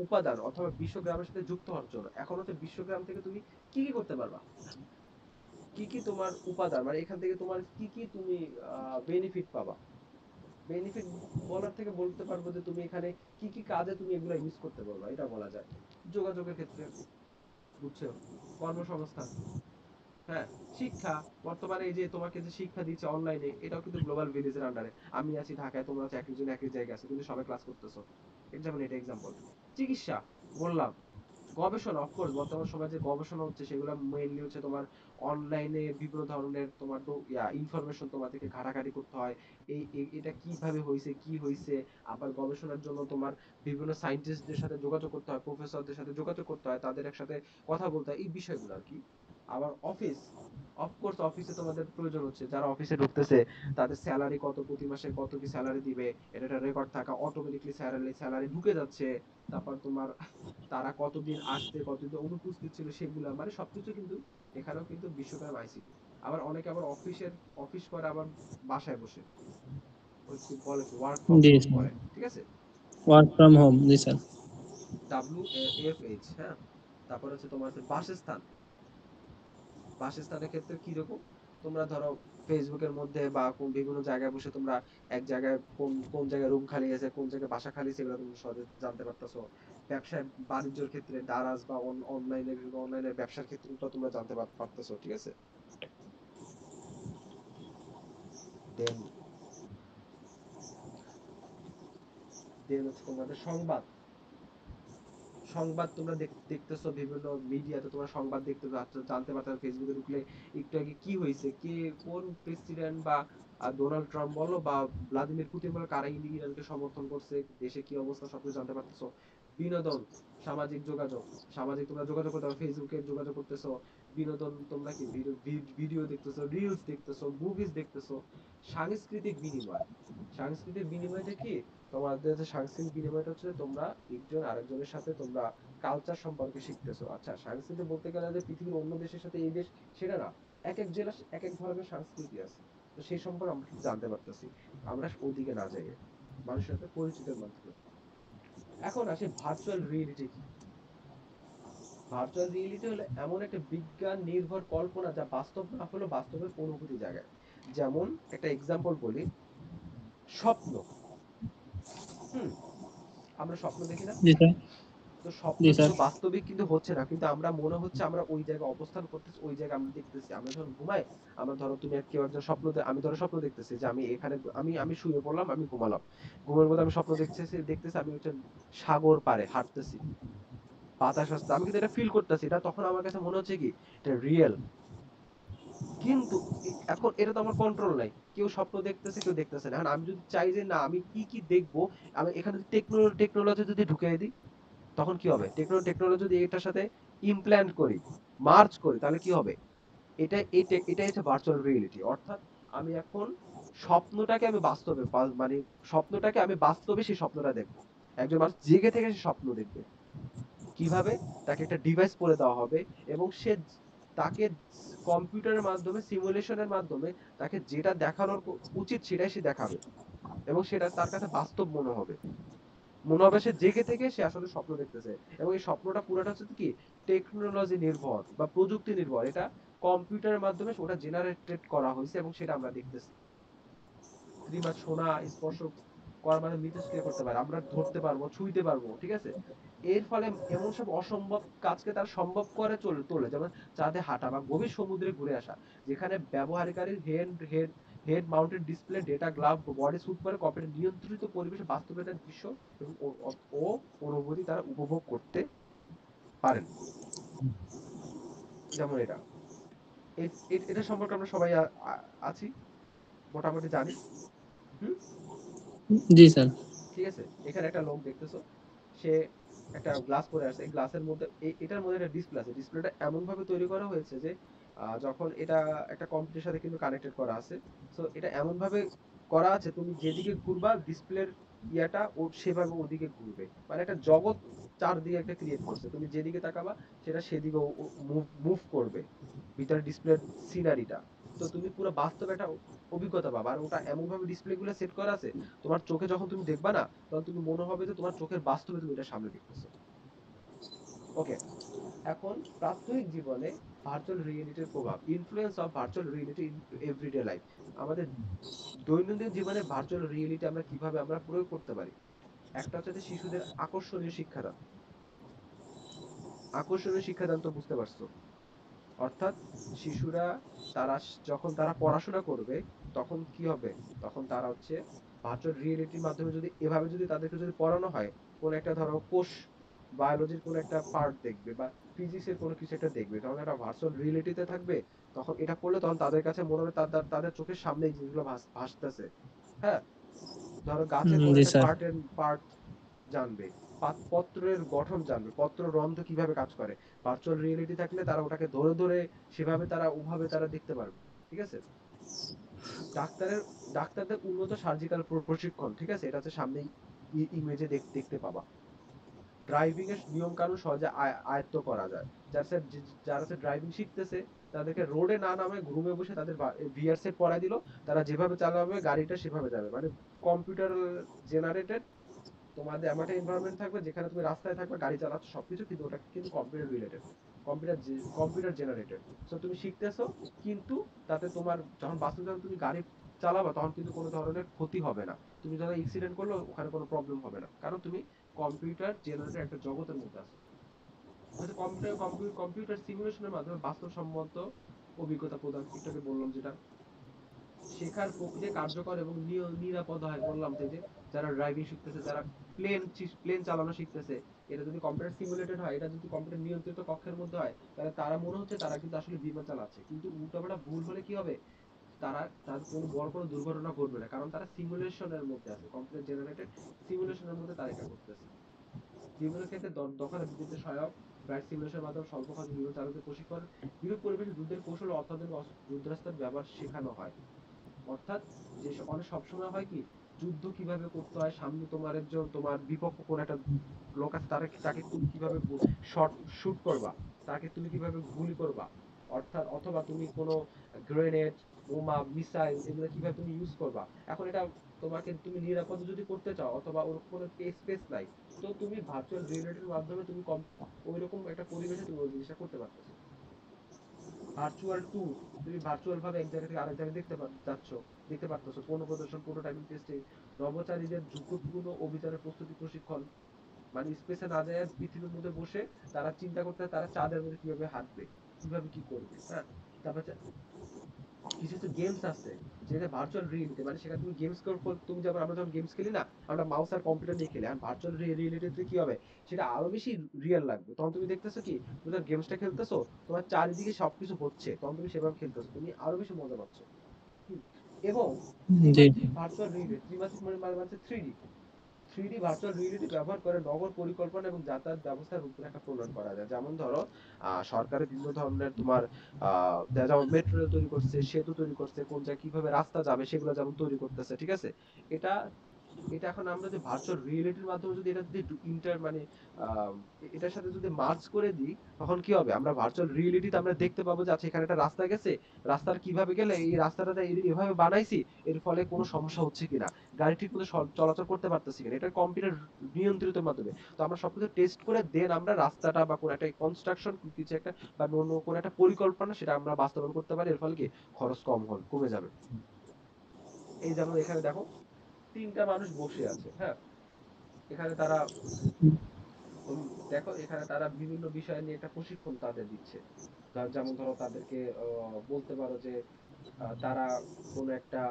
উপাদান, অথবা বিশ্বগ্রামের সাথে যুক্ত হওয়ার জন্য। এখন হচ্ছে বিশ্বগ্রাম থেকে তুমি কি কি করতে পারবা, কি কি তোমার উপাদান, মানে এখান থেকে তোমার কি কি তুমি বেনিফিট পাবা। বেনিফিট বলার থেকে বলতে পারবো যে তুমি এখানে কি কি কাজে তুমি এগুলো ইউজ করতে পারবা, এটা বলা যায়। যোগাযোগের ক্ষেত্রে, বুঝছো, কর্মসংস্থান, হ্যাঁ, শিক্ষা, বর্তমানে এই যে তোমাকে যে শিক্ষা দিচ্ছে অনলাইনে, এটাও কিন্তু গ্লোবাল ভিলেজের আন্ডারে। আমি আছি ঢাকায়, তোমরা হচ্ছে একজন একই জায়গায় আছো, কিন্তু সবাই ক্লাস করতেছো, এক্সাম্পল, এটা এক্সাম্পল। চিকিৎসা, বললাম। গবেষণা, অফকোর্স বর্তমান সময়ে যে গবেষণা হচ্ছে সেগুলো মেইনলি হচ্ছে তোমার অনলাইনে বিভিন্ন ধরনের তোমার ইনফরমেশন তোমাদেরকে ঘাটাঘাটি করতে হয়, এটা কিভাবে হয়েছে, কি হয়েছে। আবার গবেষণার জন্য তোমার বিভিন্ন সায়েন্টিস্টদের সাথে যোগাযোগ করতে হয়, প্রফেসরদের সাথে যোগাযোগ করতে হয়, তাদের একসাথে কথা বলতে হয়, এই বিষয়গুলো আর কি। আবার অফিস, অফকোর্স অফিসে তোমাদের প্রয়োজন হচ্ছে, যারা অফিসে ঢুকতেছে তাদের স্যালারি কত, প্রতি মাসে কত কি স্যালারি দিবে, এটা একটা রেকর্ড থাকা, অটোমেটিকলি স্যালারি স্যালারি ঢুকে যাচ্ছে। তারপর তোমার তারা কতদিন আসছে, কতদিন অনুপস্থিত ছিল, সেগুলো মানে সবকিছু কিন্তু এখানেও কিন্তু বিশ্বকাপ আইসিটি। আবার অনেকে আবার অফিস করে আবার বাসায় বসে, ওই কি বলে কি work from G home sir, করে, ঠিক আছে। Work from home, G sir. WAFH, হ্যাঁ। তারপর হচ্ছে তোমার হচ্ছে বাসস্থান। বাসস্থানের ক্ষেত্রে কি রকম, তোমরা ধরো ফেসবুকের মধ্যে বা কোন বিভিন্ন জায়গায় বসে তোমরা এক জায়গায় কোন কোন জায়গায় রুম খালি আছে, কোন জায়গায় বাসা খালি আছে, এগুলো তুমি সহজে জানতে পারতেছো। ব্যবসায় বাণিজ্যের ক্ষেত্রে দারাজ বা অনলাইনে বিভিন্ন অনলাইনের ব্যবসার ক্ষেত্রে তোমরা জানতে পারতেছো, ঠিক আছে। দেন দেন হচ্ছে তোমাদের সংবাদ। সংবাদ তোমরা দেখতেছো বিভিন্ন মিডিয়াতে, তোমরা সংবাদ দেখতে পাচ্ছ, জানতে পারছো ফেসবুকে ঢুকলে একটু আগে কি হয়েছে, কে কোন প্রেসিডেন্ট বা ডোনাল্ড ট্রাম্প বলো বা ভ্লাদিমির পুতিন বলো, কারা ইরানকে সমর্থন করছে, দেশে কি অবস্থা, সবকিছু জানতে পারতেছো। বিনোদন, সামাজিক যোগাযোগ, সামাজিক তোমরা যোগাযোগ করতে পারো, ফেসবুকে যোগাযোগ করতেছো। বিনোদন তোমরা কি ভিডিও দেখতেছো, রিলস দেখতেছো, মুভিজ দেখতেছো। সাংস্কৃতিক বিনিময়, সাংস্কৃতিক বিনিময়টা কি, তোমাদের যে সাংস্কৃতিক বিনিময়টা হচ্ছে তোমরা একজন আরেকজনের সাথে তোমরা কালচার সম্পর্কে শিখতেছো। আচ্ছা, সংস্কৃতি বলতে গেলে যে পৃথিবীর অন্য দেশের সাথে এই দেশ সেটা না, এক এক জেলার এক এক ধরনের সংস্কৃতি আছে। তো সেই সম্পর্কে আমরা কিন্তু জানতে পারতেছি, আমরা ওদিকে না যাই, মানুষের সাথে পরিচিতের মাধ্যমে। এখন আসে ভার্চুয়াল রিয়েলিটি কি। ভার্চুয়াল রিয়েলিটি হলো এমন একটা বিজ্ঞান নির্ভর কল্পনা যা বাস্তব না হলেও বাস্তবের অনুভূতি জায়গায়। যেমন একটা এক্সাম্পল বলি, স্বপ্ন। হুম, আমরা স্বপ্ন দেখি না, জি স্যার। তো স্বপ্ন জি স্যার। কিন্তু বাস্তবিক কিন্তু হচ্ছে না, কিন্তু আমরা মনে হচ্ছে আমরা ওই জায়গায় অবস্থান করতেছি, ওই জায়গায় আমরা দেখতেছি। আমরা যখন ঘুমাই, আমরা ধরো তুমি কেউ একজন আমি ধরো স্বপ্ন দেখতেছি যে আমি এখানে, আমি শুয়ে পড়লাম, আমি ঘুমালাম, ঘুমের মধ্যে আমি স্বপ্ন দেখতেছি দেখতেছি আমি হচ্ছে সাগর পাড়ে হাঁটতেছি, বাতাস আসছে, আমি কিন্তু এটা ফিল করতেছি, এটা তখন আমার কাছে মনে হচ্ছে কি এটা রিয়েল। কিন্তু এখন এটা তো আমার কন্ট্রোল নাই, কেউ স্বপ্ন দেখতেছে, কেউ দেখতেছে না। এখন আমি যদি চাই যে না আমি কি কি দেখবো, আমি এখানে টেকনোলজি যদি ঢুকিয়ে দিই, তখন কি হবে, টেকনোলজি যদি এটার সাথে ইমপ্ল্যান্ট করি, মার্জ করি, তাহলে কি হবে, এটাই হচ্ছে ভার্চুয়াল রিয়েলিটি। অর্থাৎ আমি এখন স্বপ্নটাকে আমি বাস্তবে মানে স্বপ্নটাকে আমি বাস্তবে সেই স্বপ্নটা দেখবো। একজন মানুষ জেগে থেকে সে স্বপ্ন দেখবে কিভাবে, তাকে একটা ডিভাইস পরে দেওয়া হবে এবং সে তাকে কম্পিউটারের মাধ্যমে সিমুলেশনের মাধ্যমে তাকে যেটা দেখানোর উচিত সেটাই সে দেখাবে, এবং সেটা তার কাছে বাস্তব মনে হবে। মনে হবে সে জেগে থেকে সে আসলে স্বপ্ন দেখতেছে। এবং এই স্বপ্নটা পুরাটা হচ্ছে কি টেকনোলজি নির্ভর বা প্রযুক্তি নির্ভর, এটা কম্পিউটারের মাধ্যমে ওটা জেনারেটেড করা হয়েছে এবং সেটা আমরা দেখতেছি। কৃত্রিম শোনা, স্পর্শ করার মানে মিথস্ক্রিয়া করতে পারে, আমরা ধরতে পারবো, ছুঁইতে পারবো, ঠিক আছে। এর ফলে এমন সব অসম্ভব কাজকে তারা সম্ভব করে তোলে, যেমন চাঁদে হাঁটা বা গভীর সমুদ্রে ঘুরে আসা, যেখানে ব্যবহারকারীর head mounted display, data glove, body suit পরে কম্পিউটার নিয়ন্ত্রিত পরিবেশে বাস্তবতার দৃশ্য এবং ও অনুভূতি তারা উপভোগ করতে পারেন। যেমন এটা, এটা সম্পর্কে আমরা সবাই আছি, মোটামুটি জানি। হুম, জি স্যার। ঠিক আছে। এখানে একটা লোক দেখতেছো, সে একটা গ্লাস পরে আছে, এই গ্লাসের মধ্যে এটার মধ্যে একটা ডিসপ্লে আছে, ডিসপ্লেটা এমন ভাবে তৈরি করা হয়েছে যে যখন এটা একটা কম্পিউটারের সাথে কিন্তু কানেক্টেড করা আছে, সো এটা এমন ভাবে করা আছে তুমি যেদিকে ঘুরবা ডিসপ্লের ইয়াটা ও সেভাবে ওদিকে ঘুরবে, মানে একটা জগৎ চারদিকে একটা ক্রিয়েট করছে, তুমি যেদিকে তাকাবা সেটা সেদিকে মুভ মুভ করবে, ভিতরে ডিসপ্লের সিনারিটা। তো তুমি পুরো বাস্তবে একটা অভিজ্ঞতা পাবা। আর ওটা এমন ভাবে ডিসপ্লে গুলো সেট করা আছে, তোমার চোখে যখন তুমি দেখবা না, তখন তুমি মনে হবে যে তোমার চোখের বাস্তবে তুমি এটা সামনে দেখতেছো। ওকে, এখন প্রাত্যহিক জীবনে ভার্চুয়াল রিয়েলিটির প্রভাব, influence of virtual reality in everyday life. আমাদের দৈনন্দিন জীবনে ভার্চুয়াল রিয়েলিটি আমরা কিভাবে আমরা প্রয়োগ করতে পারি। একটা হচ্ছে যে শিশুদের আকর্ষণীয় শিক্ষাদান। আকর্ষণীয় শিক্ষাদান তো বুঝতে পারছো, অর্থাৎ শিশুরা তারা যখন তারা পড়াশোনা করবে তখন কি হবে, তখন তারা হচ্ছে ভার্চুয়াল রিয়েলিটির মাধ্যমে যদি এভাবে যদি তাদেরকে যদি পড়ানো হয়, কোন একটা ধরো কোষ, বায়োলজির কোন একটা পার্ট দেখবে বা ফিজিক্সের কোনো কিছু একটা দেখবে, তখন একটা ভার্চুয়াল রিয়েলিটিতে থাকবে, তখন এটা পড়লে তখন তাদের কাছে মনে হবে তাদের চোখের সামনে এই জিনিসগুলো ভাসতেছে। হ্যাঁ, ধরো গাছের কোন জি একটা স্যার। পার্ট জানবে, পত্রের গঠন জানবে, পত্র রন্ধ্র কিভাবে কাজ করে, ভার্চুয়াল রিয়েলিটি থাকলে তারা ওটাকে ধরে ধরে সেভাবে তারা ওভাবে তারা দেখতে পারবে, ঠিক আছে? ডাক্তারের ডাক্তারদের উন্নত সার্জিক্যাল প্রশিক্ষণ, ঠিক আছে, এটা হচ্ছে সামনে ইমেজে দেখতে পাবা। ড্রাইভিং এর নিয়ম কানুন সহজে আয়ত্ত করা যায়। যারা ড্রাইভিং শিখতেছে তাদেরকে রোডে না নামে রুমে বসে তাদের ভিআর সেট পরাই দিল, তারা যেভাবে চালাবে গাড়িটা সেভাবে যাবে, মানে কম্পিউটার জেনারেটেড তোমাদের এমন একটা এনভায়রনমেন্ট থাকবে যেখানে তুমি রাস্তায় থাকবে, গাড়ি চালাচ্ছ সবকিছু, কিন্তু ওটা কিন্তু computer related, computer generated. So তুমি শিখতেছো, কিন্তু তাতে তোমার যখন বাস্তবে যখন তুমি গাড়ি চালাবা তখন কিন্তু কোনো ধরনের ক্ষতি হবে না। তুমি যখন অ্যাক্সিডেন্ট করলো ওখানে কোনো প্রবলেম হবে না, কারণ তুমি কম্পিউটার জেনারেটেড একটা জগতের মধ্যে আছো। হয়তো কম্পিউটার সিমুলেশনের মাধ্যমে বাস্তবসম্মত অভিজ্ঞতা প্রদান, একটু আগে বললাম যেটা, শেখার প্রক্রিয়া কার্যকর এবং নিরাপদ হয়। বললাম তো যে যারা ড্রাইভিং শিখতেছে, যারা প্লেন চালানো শিখতেছে, এটা যদি কম্পিউটার সিমুলেটেড হয়, এটা যদি কম্পিউটার নিয়ন্ত্রিত কক্ষের মধ্যে হয়, তাহলে তারা মনে হচ্ছে তারা কিন্তু আসলে বিমান চালাচ্ছে, কিন্তু উল্টাপাল্টা ভুল হলে কি হবে, তাদের কোনো বড় কোনো দুর্ঘটনা ঘটবে না, কারণ তারা সিমুলেশনের মধ্যে আছে, কম্পিউটার জেনারেটেড সিমুলেশনের মধ্যে তারা এটা করতেছে। বিমানের ক্ষেত্রে দখল বিদ্যুতের সহায়ক ফ্লাইট সিমুলেশনের মাধ্যমে স্বল্প খরচে বিমান চালকদের প্রশিক্ষণ, বিরূপ পরিবেশে যুদ্ধের কৌশল ও অত্যাধুনিক যুদ্ধাস্ত্রের ব্যবহার শেখানো হয়। অর্থাৎ যে অনেক সবসময় হয় কি, যুদ্ধ কিভাবে করতে হয়, সামনে তোমার একজন তোমার বিপক্ষ কোন একটা লোক আছে, তাকে তুমি কিভাবে শট শুট করবা, তাকে তুমি কিভাবে গুলি করবা, অর্থাৎ অথবা তুমি কোনো গ্রেনেড, বোমা, মিসাইল এগুলো কিভাবে তুমি ইউজ করবা। এখন এটা তোমাকে তুমি নিরাপদে যদি করতে চাও অথবা ওরকম কোনো স্পেস নাই, তো তুমি ভার্চুয়াল রিয়েলিটির মাধ্যমে তুমি ওইরকম একটা পরিবেশে তুমি ওই জিনিসটা করতে পারতেছো। ভার্চুয়াল ট্যুর, তুমি ভার্চুয়াল ভাবে এক জায়গা থেকে আরেক জায়গায় দেখতে পারতেছো, পণ্য প্রদর্শন, প্রোটোটাইপিং, টেস্টিং, নভোচারীদের ঝুঁকিপূর্ণ অভিযানের প্রস্তুতি প্রশিক্ষণ, মানে স্পেসে না যায় পৃথিবীর মধ্যে বসে তারা চিন্তা করতে তারা চাঁদের মধ্যে কিভাবে হাঁটবে, কিভাবে কি করবে, হ্যাঁ। তারপর কিছু কিছু গেমস আছে যেটা ভার্চুয়াল রিয়েলিটি, মানে সেখানে তুমি গেমস তুমি যেমন আমরা যখন গেমস খেলি না, আমরা মাউস আর কম্পিউটার নিয়ে খেলি, আর ভার্চুয়াল রিয়েলিটিতে কি হবে, সেটা আরো বেশি রিয়েল লাগবে। তখন তুমি দেখতেছো কি, তুমি যখন গেমসটা খেলতেছো তোমার চারিদিকে সবকিছু হচ্ছে, তখন তুমি সেভাবে খেলতেছো, তুমি আরো বেশি মজা পাচ্ছ। হুম। এবং জি। ত্রিমাত্রিক ভার্চুয়াল রিয়েলিটি, ত্রিমাত্রিক মানে হচ্ছে 3D, 3D ভার্চুয়াল রিয়েলিটি ব্যবহার করে নগর পরিকল্পনা এবং যাতায়াত ব্যবস্থার রূপরেখা প্রণয়ন করা যায়। যেমন ধরো সরকারের বিভিন্ন ধরনের তোমার যেমন মেট্রো রেল তৈরি করছে, সেতু তৈরি করছে, কোন জায়গায় কিভাবে রাস্তা যাবে সেগুলো যেমন তৈরি করতেছে, ঠিক আছে? এটা এটা এখন আমরা যে ভার্চুয়াল রিয়েলিটির মাধ্যমে যদি এটা যদি ইন্টার মানে আহ, এটার সাথে যদি মার্জ করে দিই, তখন কি হবে, আমরা ভার্চুয়াল রিয়েলিটিতে আমরা দেখতে পাবো যে আচ্ছা এখানে একটা রাস্তা গেছে, রাস্তার কিভাবে গেলে এই রাস্তাটা এভাবে বানাইছি, এর ফলে কোনো সমস্যা হচ্ছে কিনা, গাড়ি ঠিক মতো চলাচল করতে পারতেছি কিনা, এটা কম্পিউটার নিয়ন্ত্রিত মাধ্যমে। তো আমরা সবকিছু টেস্ট করে দেন আমরা রাস্তাটা বা কোনো একটা কনস্ট্রাকশন কিছু একটা বা অন্য কোনো একটা পরিকল্পনা সেটা আমরা বাস্তবায়ন করতে পারি, এর ফলে কি খরচ কমে যাবে। এই যেমন এখানে দেখো তিনটা মানুষ বসে আছে, হ্যাঁ, এখানে তারা তুমি দেখো এখানে তারা বিভিন্ন বিষয় নিয়ে একটা প্রশিক্ষণ তাদের দিচ্ছে। যেমন ধরো তাদেরকে বলতে পারো যে তারা কোন একটা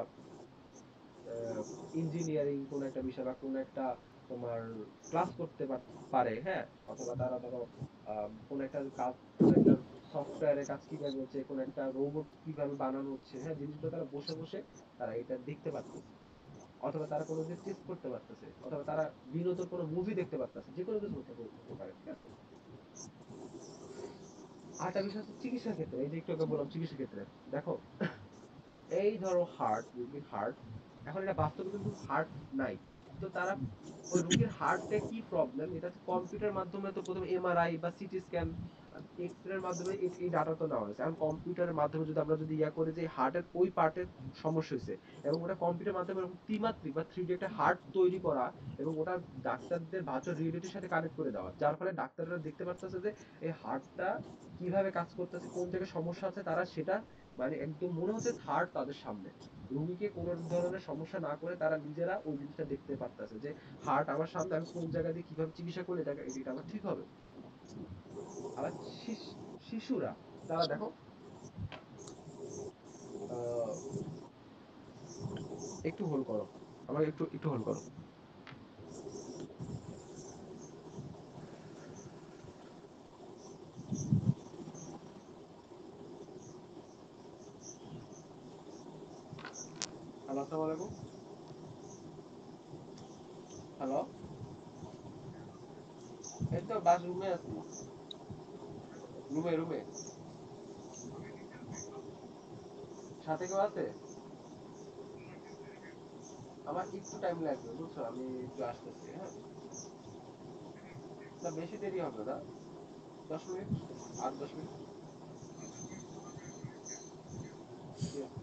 ইঞ্জিনিয়ারিং কোন একটা বিষয় বা কোন একটা তোমার ক্লাস করতে পারে, হ্যাঁ, অথবা তারা ধরো কোন একটা কাজ, কোন একটা সফটওয়্যারের কাজ কিভাবে হচ্ছে, কোন একটা রোবট কিভাবে বানানো হচ্ছে, হ্যাঁ, জিনিসগুলো তারা বসে বসে তারা এটা দেখতে পারতেছে, অথবা তারা কোনো কিছু টেস্ট করতে পারতেছে, অথবা তারা বিনোদন কোনো মুভি দেখতে পারতেছে, যে কোনো কিছু হতে পারে, ঠিক আছে? আরেকটা বিষয় হচ্ছে চিকিৎসা ক্ষেত্রে, এই যে একটু আগে বললাম চিকিৎসা ক্ষেত্রে, দেখো এই ধরো রুগীর হার্ট, এখন এটা বাস্তবে কিন্তু হার্ট নাই, তো তারা ওই রুগীর হার্টে কি প্রবলেম এটা কম্পিউটার মাধ্যমে তো প্রথমে এমআরআই বা সিটি স্ক্যান, এক্স রে এর মাধ্যমে এই ডাটা তো নেওয়া হয়েছে। এখন কম্পিউটারের মাধ্যমে যদি আমরা যদি ইয়া করি যে হার্টের ওই পার্টের সমস্যা হয়েছে, এবং ওটা কম্পিউটার মাধ্যমে এরকম ত্রিমাত্রিক বা 3D একটা হার্ট তৈরি করা, এবং ওটা ডাক্তারদের ভার্চুয়াল রিয়েলিটির সাথে কানেক্ট করে দেওয়া, যার ফলে ডাক্তাররা দেখতে পারতেছে যে এই হার্টটা কিভাবে কাজ করতেছে, কোন জায়গায় সমস্যা আছে, তারা সেটা মানে একদম মনে হচ্ছে থার্ড তাদের সামনে, রুগীকে কোনো ধরনের সমস্যা না করে তারা নিজেরা ওই জিনিসটা দেখতে পারতেছে যে হার্ট আমার সামনে, আমি কোন জায়গা দিয়ে কিভাবে চিকিৎসা করলে এটা আমার ঠিক হবে। আবার শিশুরা, তারা দেখো আহ, একটু হোল্ড করো, আমাকে একটু একটু হোল্ড করো। হ্যালো, আসসালামু আলাইকুম। হ্যালো, এই তো বাস রুমে আছি। রুমে রুমে সাথে কেউ আছে? আমার একটু টাইম লাগবে বুঝছো, আমি একটু আসতেছি, হ্যাঁ। না বেশি দেরি হবে না, 10 মিনিট, 8-10 মিনিট। ঠিক আছে।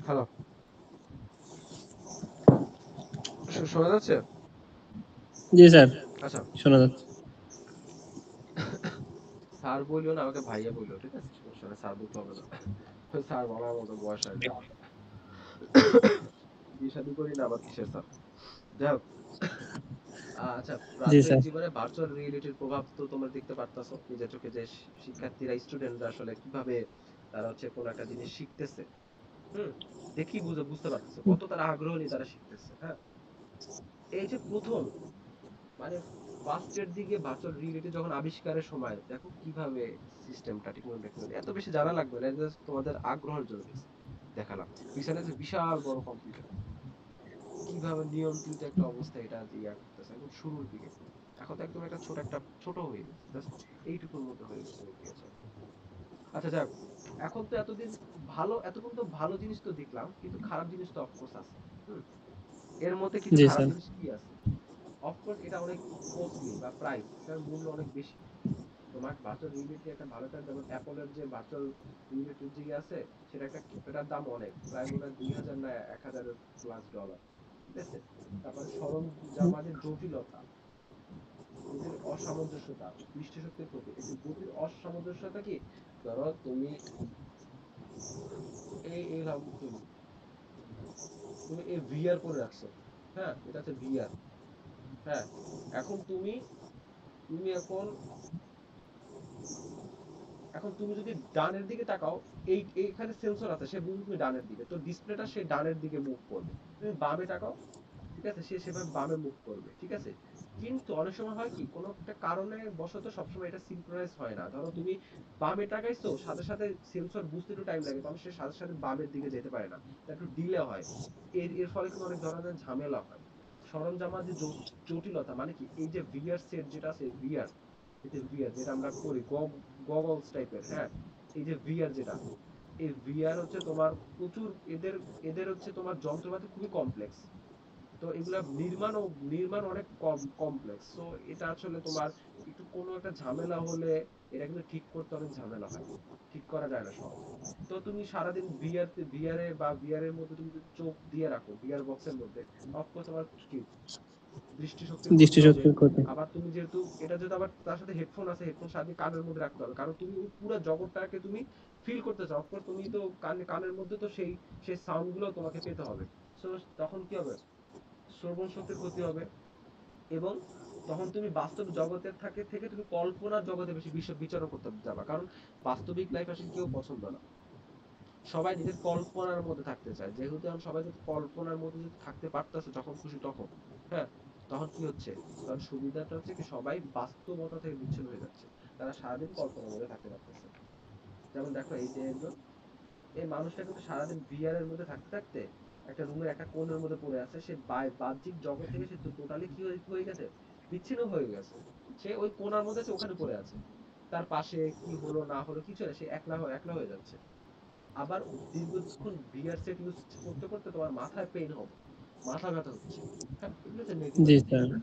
হ্যালো, শোনা যাচ্ছে? জি স্যার, আচ্ছা, শোনা যাচ্ছে। স্যার বললো না, আমাকে ভাইয়া বললো, ঠিক আছে, সমস্যা নেই, স্যার বলতে হবে না। স্যার বলার মতো বয়স হয়নি আমার। বিয়ে শাদী করি না, আবার কিসের স্যার। যাই হোক, আচ্ছা, জি প্রাথমিক স্যার। জীবনে ভার্চুয়াল রিয়েলিটির প্রভাব তো তোমরা দেখতে পারতাছো নিজের চোখে, যে শিক্ষার্থীরা, স্টুডেন্টরা আসলে কিভাবে তারা হচ্ছে কোন একটা জিনিস শিখতেছে। হুম, দেখি বুঝতে পারতেছে কত তারা আগ্রহ নিয়ে তারা শিখতেছে, হ্যাঁ। এই যে প্রথম, মানে ফার্স্ট এর দিকে ভার্চুয়াল রিয়েলিটি যখন আবিষ্কারের সময় দেখো কিভাবে সিস্টেমটা, টেকনোলজি এত বেশি জানা লাগবে না, জাস্ট তোমাদের আগ্রহের জন্য দেখালাম। পিছনে যে বিশাল বড় কম্পিউটার, কিভাবে নিয়ন্ত্রিত একটা অবস্থা এটা ইয়া করতেছে একদম শুরুর দিকে। এখন তো একদম একটা ছোট হয়ে গেছে, জাস্ট এইটুকুর মধ্যে হয়ে গেছে মিনিয়েচার। আচ্ছা যাক, এখন তো এতক্ষণ তো ভালো জিনিস তো দেখলাম, কিন্তু খারাপ জিনিস তো অফকোর্স আছে। হুম, এর মধ্যে কিছু জি খারাপ স্যার। জিনিস কি আছে? অফকোর্স এটা অনেক কস্টলি বা প্রাইস, এটার মূল্য অনেক বেশি। তোমার ভার্চুয়াল রিয়েলিটি একটা ভালো একটা, যেমন অ্যাপলের যে ভার্চুয়াল রিয়েলিটি যে আছে, সেটা এটার দাম অনেক, প্রায় মনে হয় 2000 না 1000+ ডলার, ঠিক আছে। তারপরে সরঞ্জামাদের জটিলতা, গতির অসামঞ্জস্যতা, দৃষ্টিশক্তির ক্ষতি। এই যে গতির অসামঞ্জস্যতা কি, ধরো তুমি এই ভাবো, তুমি তুমি এই ভিআর করে রাখছো, হ্যাঁ, এটা হচ্ছে ভিআর, হ্যাঁ। এখন তুমি তুমি এখন এখন তুমি যদি ডানের দিকে তাকাও, এইখানে সেন্সর আছে, সে বুঝবে তুমি ডানের দিকে, তো ডিসপ্লেটা সে ডানের দিকে মুভ করবে। তুমি বামে তাকাও, ঠিক আছে, সে সেভাবে বামে মুভ করবে, ঠিক আছে। কিন্তু অনেক সময় হয় কি, কোনো একটা কারণে বশত সবসময় এটা সিনক্রোনাইজ হয় না। ধরো তুমি বামে তাকাইছো, সাথে সাথে সেন্সর বুঝতে একটু টাইম লাগে, তখন সে সাথে সাথে বামের দিকে যেতে পারে না, একটু ডিলে হয়। এর ফলে কিন্তু অনেক ধরনের ঝামেলা হয়। সরঞ্জামার যে জটিলতা, মানে কি, এই যে ভিআর সেট যেটা আছে, ভিআর, এই যে ভিআর যেটা আমরা পরি, গগলস টাইপের, হ্যাঁ। এই যে ভিআর যেটা, এই ভিআর হচ্ছে তোমার প্রচুর, এদের এদের হচ্ছে তোমার যন্ত্রপাতি খুবই কমপ্লেক্স। তো এগুলা নির্মাণ অনেক কমপ্লেক্স। তো এটা আসলে তোমার একটু কোনো একটা ঝামেলা হলে এটা কিন্তু ঠিক করতে অনেক ঝামেলা হয়, ঠিক করা যায় না সহজে। তো তুমি সারাদিন ভিআরে বা ভিআর এর মধ্যে তুমি যদি চোখ দিয়ে রাখো, ভিআর বক্সের মধ্যে, অফকোর্স তোমার কি দৃষ্টিশক্তির ক্ষতি হবে। দৃষ্টিশক্তির ক্ষতি। আবার তুমি যেহেতু এটা যেহেতু আবার তার সাথে হেডফোন আছে, হেডফোন সাথে কানের মধ্যে রাখতে হবে, কারণ তুমি ওই পুরো জগৎটাকে তুমি ফিল করতে চাও। অফকোর্স তুমি তো কানের মধ্যে তো সেই সাউন্ড গুলো তোমাকে পেতে হবে। সো তখন কি হবে, শ্রবণ শক্তির ক্ষতি হবে। এবং তখন তুমি বাস্তব জগতের থেকে তুমি কল্পনার জগতে বেশি বিচরণ করতে যাবা, কারণ বাস্তবিক লাইফ আসলে কেউ পছন্দ না। সবাই নিজের কল্পনার মধ্যে থাকতে চায়, যেহেতু এখন সবাই যদি কল্পনার মধ্যে যদি থাকতে পারতেছে যখন খুশি তখন, হ্যাঁ, তখন কি হচ্ছে, তখন সুবিধাটা হচ্ছে কি, সবাই বাস্তবতা থেকে বিচ্ছিন্ন হয়ে যাচ্ছে। তারা সারাদিন কল্পনার মধ্যে থাকতে পারতেছে। যেমন দেখো, এই যে একজন, এই মানুষটা কিন্তু সারাদিন ভিআর এর মধ্যে থাকতে থাকতে একটা রুমের একটা কোণের মধ্যে পড়ে আছে, সে বাহ্যিক জগৎ থেকে সে টোটালি কি হয়ে গেছে, বিচ্ছিন্ন হয়ে গেছে। সে ওই কোণার মধ্যে আছে, ওখানে পড়ে আছে, তার পাশে কি হলো না হলো কিছু না, সে একলা হয়ে যাচ্ছে। আবার দীর্ঘক্ষণ ভিআর সেট ইউজ করতে করতে তোমার মাথায় পেইন হবে, মাথা ব্যথা হচ্ছে, হ্যাঁ, এগুলো হচ্ছে জি নেতিবাচক স্যার। দিক।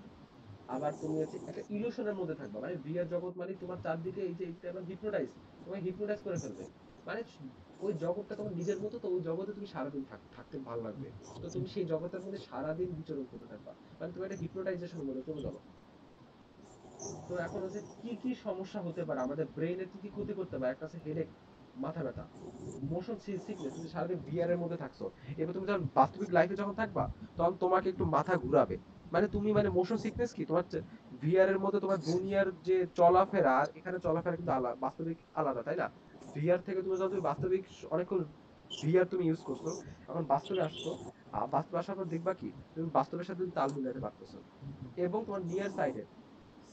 আবার তুমি হচ্ছে একটা ইলুশনের মধ্যে থাকবা, মানে ভিআর জগৎ মানে তোমার চারদিকে এই যে এটা হিপনোটাইজ, তোমাকে হিপনোটাইজ করে ফেলবে। মানে ওই জগৎটা তোমার নিজের মতো, তো ওই জগতে তুমি সারাদিন থাকতে ভালো লাগবে। তো তুমি সেই জগতের মধ্যে সারাদিন বিচরণ করতে থাকবা, মানে তুমি একটা হিপনোটাইজেশন বলে চলে যাবো। তো এখন হচ্ছে কি কি সমস্যা হতে পারে আমাদের ব্রেইনের, কি কি ক্ষতি করতে পারে? একটা হচ্ছে হেডেক, মাথা ব্যথা, মোশন সিকনেস। তুমি সারাদিন ভিআর এর মধ্যে থাকছো, এবার তুমি যখন বাস্তবিক লাইফে যখন থাকবা, তখন তোমাকে একটু মাথা ঘুরাবে। মানে তুমি মানে মোশন সিকনেস কি, তোমার ভিআর এর মধ্যে তোমার দুনিয়ার যে চলাফেরা আর এখানে চলাফেরা কিন্তু আলাদা, বাস্তবিক আলাদা, তাই না? ভিআর থেকে তুমি যখন তুমি বাস্তবিক অনেকক্ষণ ভিআর তুমি ইউজ করছো, এখন বাস্তবে আসছো, বাস্তবে আসার পর দেখবা কি তুমি বাস্তবের সাথে তুমি তাল মিলাতে পারতেছো। এবং তোমার নিয়ার সাইডে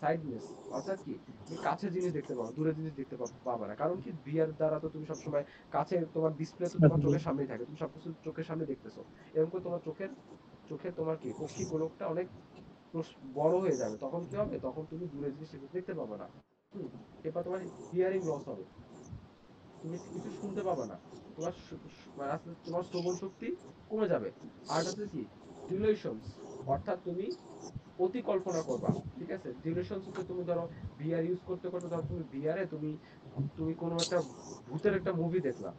সাইডনেস, অর্থাৎ কি তুমি কাছের জিনিস দেখতে পাও, দূরের জিনিস দেখতে পাবা না। কারণ কি ভিআর দ্বারা তো তুমি সবসময় কাছে, তোমার ডিসপ্লে তো তোমার চোখের সামনেই থাকে, তুমি সবকিছু চোখের সামনে দেখতেছো। এরকম করে তোমার চোখের চোখে তোমার কি পক্ষী গোলকটা অনেক বড় হয়ে যাবে, তখন কি হবে, তখন তুমি দূরের জিনিস দেখতে পাবে না। হুম। এরপর তোমার হিয়ারিং লস হবে, তুমি কিছু শুনতে পাবে না, তোমার মানে আস্তে আস্তে তোমার শ্রবণ শক্তি কমে যাবে। আর হচ্ছে কি ডিলেশনস, অর্থাৎ তুমি অতি কল্পনা করবা। ঠিক আছে, ডিউরেশন হচ্ছে তুমি ধরো ভিআর ইউজ করতে করতে, ধরো তুমি ভিআর এ তুমি তুমি কোনো একটা ভূতের একটা মুভি দেখলা,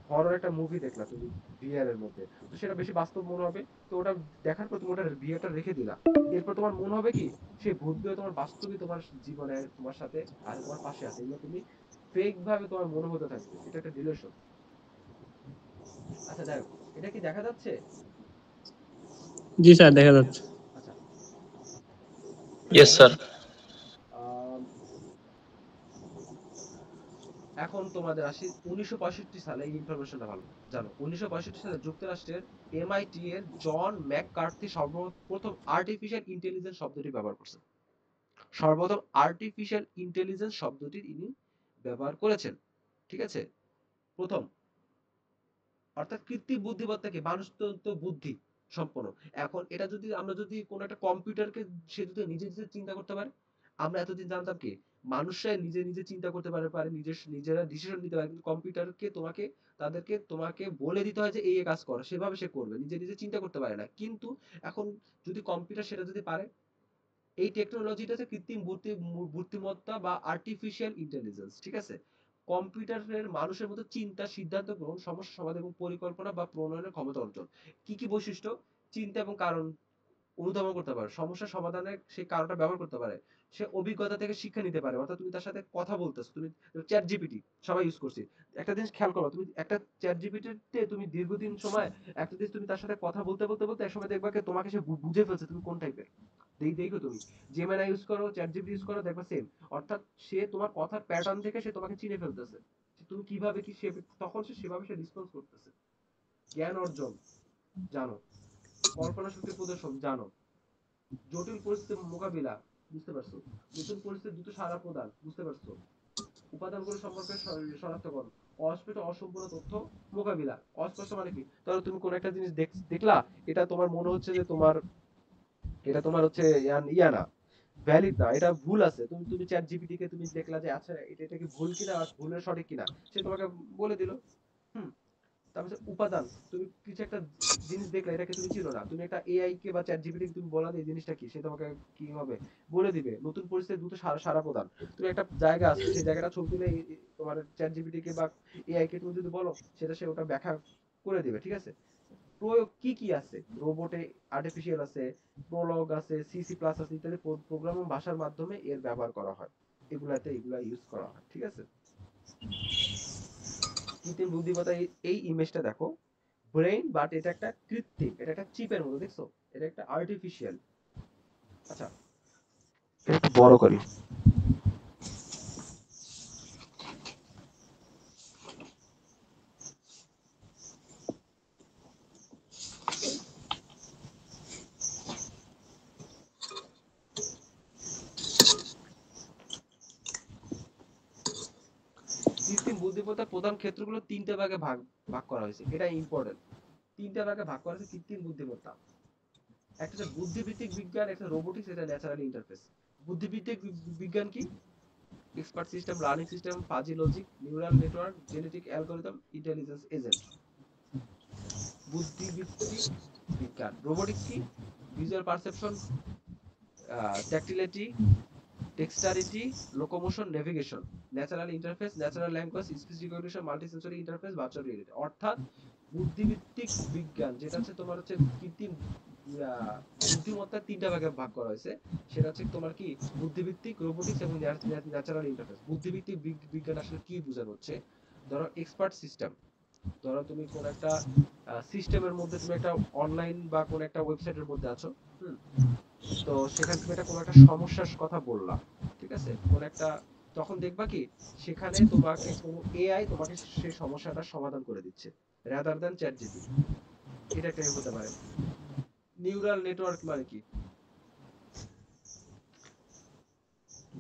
হরর একটা মুভি দেখলা তুমি ভিআর এর মধ্যে, তো সেটা বেশি বাস্তব মনে হবে। তো ওটা দেখার পর তুমি ওটা ভিআরটা রেখে দিলা, এরপর তোমার মনে হবে কি সেই ভূতগুলো তোমার বাস্তবে তোমার জীবনে তোমার সাথে আর তোমার পাশে আছে, এগুলো তুমি ফেক ভাবে তোমার মনে হতে থাকবে, এটা একটা ডিলেশন। আচ্ছা যাই হোক, এটা কি দেখা যাচ্ছে? জি স্যার, দেখা যাচ্ছে। আচ্ছা, ইয়েস এখন স্যার। এখন তোমাদের আসি 1965 সালে, এই ইনফরমেশনটা ভালো জানো। 1965 সালে যুক্তরাষ্ট্রের এমআইটি এর জন ম্যাককার্থি সর্বপ্রথম আর্টিফিশিয়াল ইন্টেলিজেন্স শব্দটি ব্যবহার করছেন। সর্বপ্রথম আর্টিফিশিয়াল ইন্টেলিজেন্স শব্দটি ইনি ব্যবহার করেছেন। ঠিক আছে, প্রথম। অর্থাৎ কৃত্রিম বুদ্ধিমত্তাকে মানুষ তো বুদ্ধি সম্পন্ন। এখন এটা যদি আমরা যদি কোনো একটা কম্পিউটারকে, সে যদি নিজে নিজে চিন্তা করতে পারে। আমরা এতদিন জানতাম কি মানুষরাই নিজে নিজে চিন্তা করতে পারে নিজেরা ডিসিশন নিতে পারে, কিন্তু কম্পিউটারকে তোমাকে তোমাকে বলে দিতে হয় যে এই কাজ করো, সেভাবে সে করবে, নিজে নিজে চিন্তা করতে পারে না। কিন্তু এখন যদি কম্পিউটার সেটা যদি পারে, এই টেকনোলজিটা হচ্ছে কৃত্রিম বুদ্ধিমত্তা বা আর্টিফিশিয়াল ইন্টেলিজেন্স। ঠিক আছে, কম্পিউটারের মানুষের মতো চিন্তা, সিদ্ধান্ত গ্রহণ, সমস্যা সমাধান এবং পরিকল্পনা বা প্রণয়নের ক্ষমতা অর্জন। কি কি বৈশিষ্ট্য? চিন্তা এবং কারণ অনুধাবন করতে পারে, সমস্যা সমাধানের সেই কারণটা ব্যবহার করতে পারে, সে অভিজ্ঞতা থেকে শিক্ষা নিতে পারে। অর্থাৎ তুমি তার সাথে কথা বলতেছো, তুমি চ্যাট জিপিটি সবাই ইউজ করছি। একটা জিনিস খেয়াল করো, তুমি একটা চ্যাট জিপিটিতে তুমি দীর্ঘদিন সময় একটা জিনিস তুমি তার সাথে কথা বলতে বলতে বলতে এক সময় দেখবা কি তোমাকে সে বুঝে ফেলছে তুমি কোন টাইপের। দেখো তুমি জেমিনাই ইউজ করো, চ্যাট জিপিটি ইউজ করো, দেখবা সেম। অর্থাৎ সে তোমার কথার প্যাটার্ন থেকে সে তোমাকে চিনে ফেলতেছে, তুমি কিভাবে কি সে, তখন সে সেভাবে সে রেসপন্স করতেছে। জ্ঞান অর্জন জানো, কল্পনা শক্তি প্রদর্শন জানো, জটিল পরিস্থিতি মোকাবিলা বুঝতে পারছো, নতুন পরিস্থিতি দ্রুত সাড়া প্রদান বুঝতে পারছো, উপাদানগুলো সম্পর্কে শনাক্তকরণ, অস্পষ্ট অসম্পূর্ণ তথ্য মোকাবিলা। অস্পষ্ট মানে কি, ধরো তুমি কোন একটা জিনিস দেখলা, এটা তোমার মনে হচ্ছে যে তোমার, এটা তোমার হচ্ছে ইয়া না, ভ্যালিড না, এটা ভুল আছে, তুমি তুমি চ্যাট জিপিটি কে তুমি দেখলা যে আচ্ছা এটা কি ভুল কিনা, ভুলের সঠিক কিনা, সে তোমাকে বলে দিল। হুম। তারপর উপাদান, তুমি কিছু একটা জিনিস দেখলে, এটাকে তুমি চিনো না, তুমি একটা এআই কে বা চ্যাট জিপিটি কে তুমি বলা এই জিনিসটা কি, সে তোমাকে কি হবে বলে দিবে। নতুন পরিস্থিতি দ্রুত সাড়া প্রদান, তুমি একটা জায়গা আছে, সেই জায়গাটা ছবি তুলে তোমার চ্যাট জিপিটি কে বা এআই কে তুমি যদি বলো, সেটা সে ওটা ব্যাখ্যা করে দিবে। ঠিক আছে, প্রয়োগ কি কি আছে রোবটে, আর্টিফিশিয়াল আছে, প্রোলগ আছে, সিসি প্লাস আছে, ইত্যাদি প্রোগ্রামিং ভাষার মাধ্যমে এর ব্যবহার করা হয়, এগুলা ইউজ করা হয়। ঠিক আছে, কৃত্রিম বুদ্ধিমত্তা, এই ইমেজটা দেখো, ব্রেইন, বাট এটা একটা কৃত্রিম, এটা একটা চিপের মতো, দেখছো, এটা একটা আর্টিফিশিয়াল। আচ্ছা, এটা একটু বড় করি। কৃত্রিম বুদ্ধিমত্তার প্রধান ক্ষেত্রগুলো তিনটে ভাগে ভাগ ভাগ করা হয়েছে, এটা ইম্পর্টেন্ট। তিনটে ভাগে ভাগ করা হয়েছে কৃত্রিম বুদ্ধিমত্তা। একটা হচ্ছে বুদ্ধিভিত্তিক বিজ্ঞান, একটা রোবোটিক্স, এটা ন্যাচারাল ইন্টারফেস। বুদ্ধিভিত্তিক বিজ্ঞান কি? Expert system, learning system, fuzzy logic, neural network, genetic algorithm, intelligence agent. বুদ্ধিভিত্তিক বিজ্ঞান। রোবোটিক্স কি? Visual perception, tactility, dexterity, locomotion, navigation. Natural interface, natural language, speech recognition, multisensory interface, virtual reality. অর্থাৎ বুদ্ধিভিত্তিক বিজ্ঞান, যেটা হচ্ছে তোমার হচ্ছে কৃত্রিম বুদ্ধিমত্তার 3টা ভাগে ভাগ করা হয়েছে। সেটা হচ্ছে তোমার কি বুদ্ধিভিত্তিক, রোবোটিক্স এবং ন্যাচারাল ইন্টারফেস। বুদ্ধিভিত্তিক বিজ্ঞান আসলে কি বোঝানো হচ্ছে? ধরো এক্সপার্ট সিস্টেম, ধরো তুমি কোন একটা সিস্টেমের মধ্যে, তুমি একটা অনলাইন বা কোন একটা ওয়েবসাইটের মধ্যে আছো, হুম, তো সেখানে তুমি একটা কোন একটা সমস্যার কথা বললা, ঠিক আছে, কোন একটা, তখন দেখবা কি সেখানে তোমাকে কোন এআই তোমাকে সেই সমস্যাটার সমাধান করে দিচ্ছে, রাদার দ্যান চ্যাট জিপিটি। এটা একটা হতে পারে। নিউরাল নেটওয়ার্ক মানে কি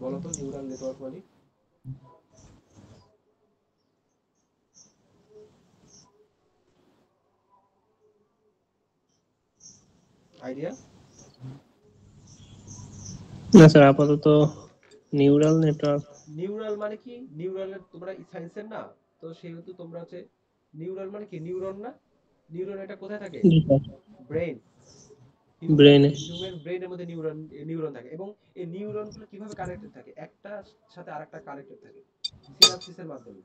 বলো তো? নিউরাল নেটওয়ার্ক মানে আইডিয়া? না স্যার, আপাতত নিউরাল নেটওয়ার্ক। নিউরাল মানে কি? নিউরালের তোমরা সায়েন্সের না, তো সেহেতু তোমরা হচ্ছে নিউরাল মানে কি, নিউরন না? নিউরন এটা কোথায় থাকে? জি স্যার। ব্রেন। হিউম্যান ব্রেনে। হিউম্যান ব্রেনের মধ্যে নিউরন নিউরন থাকে, এবং এই নিউরনগুলো কিভাবে কানেক্টেড থাকে? একটা সাথে আরেকটা কানেক্টেড থাকে সিনাপসিসের মাধ্যমে।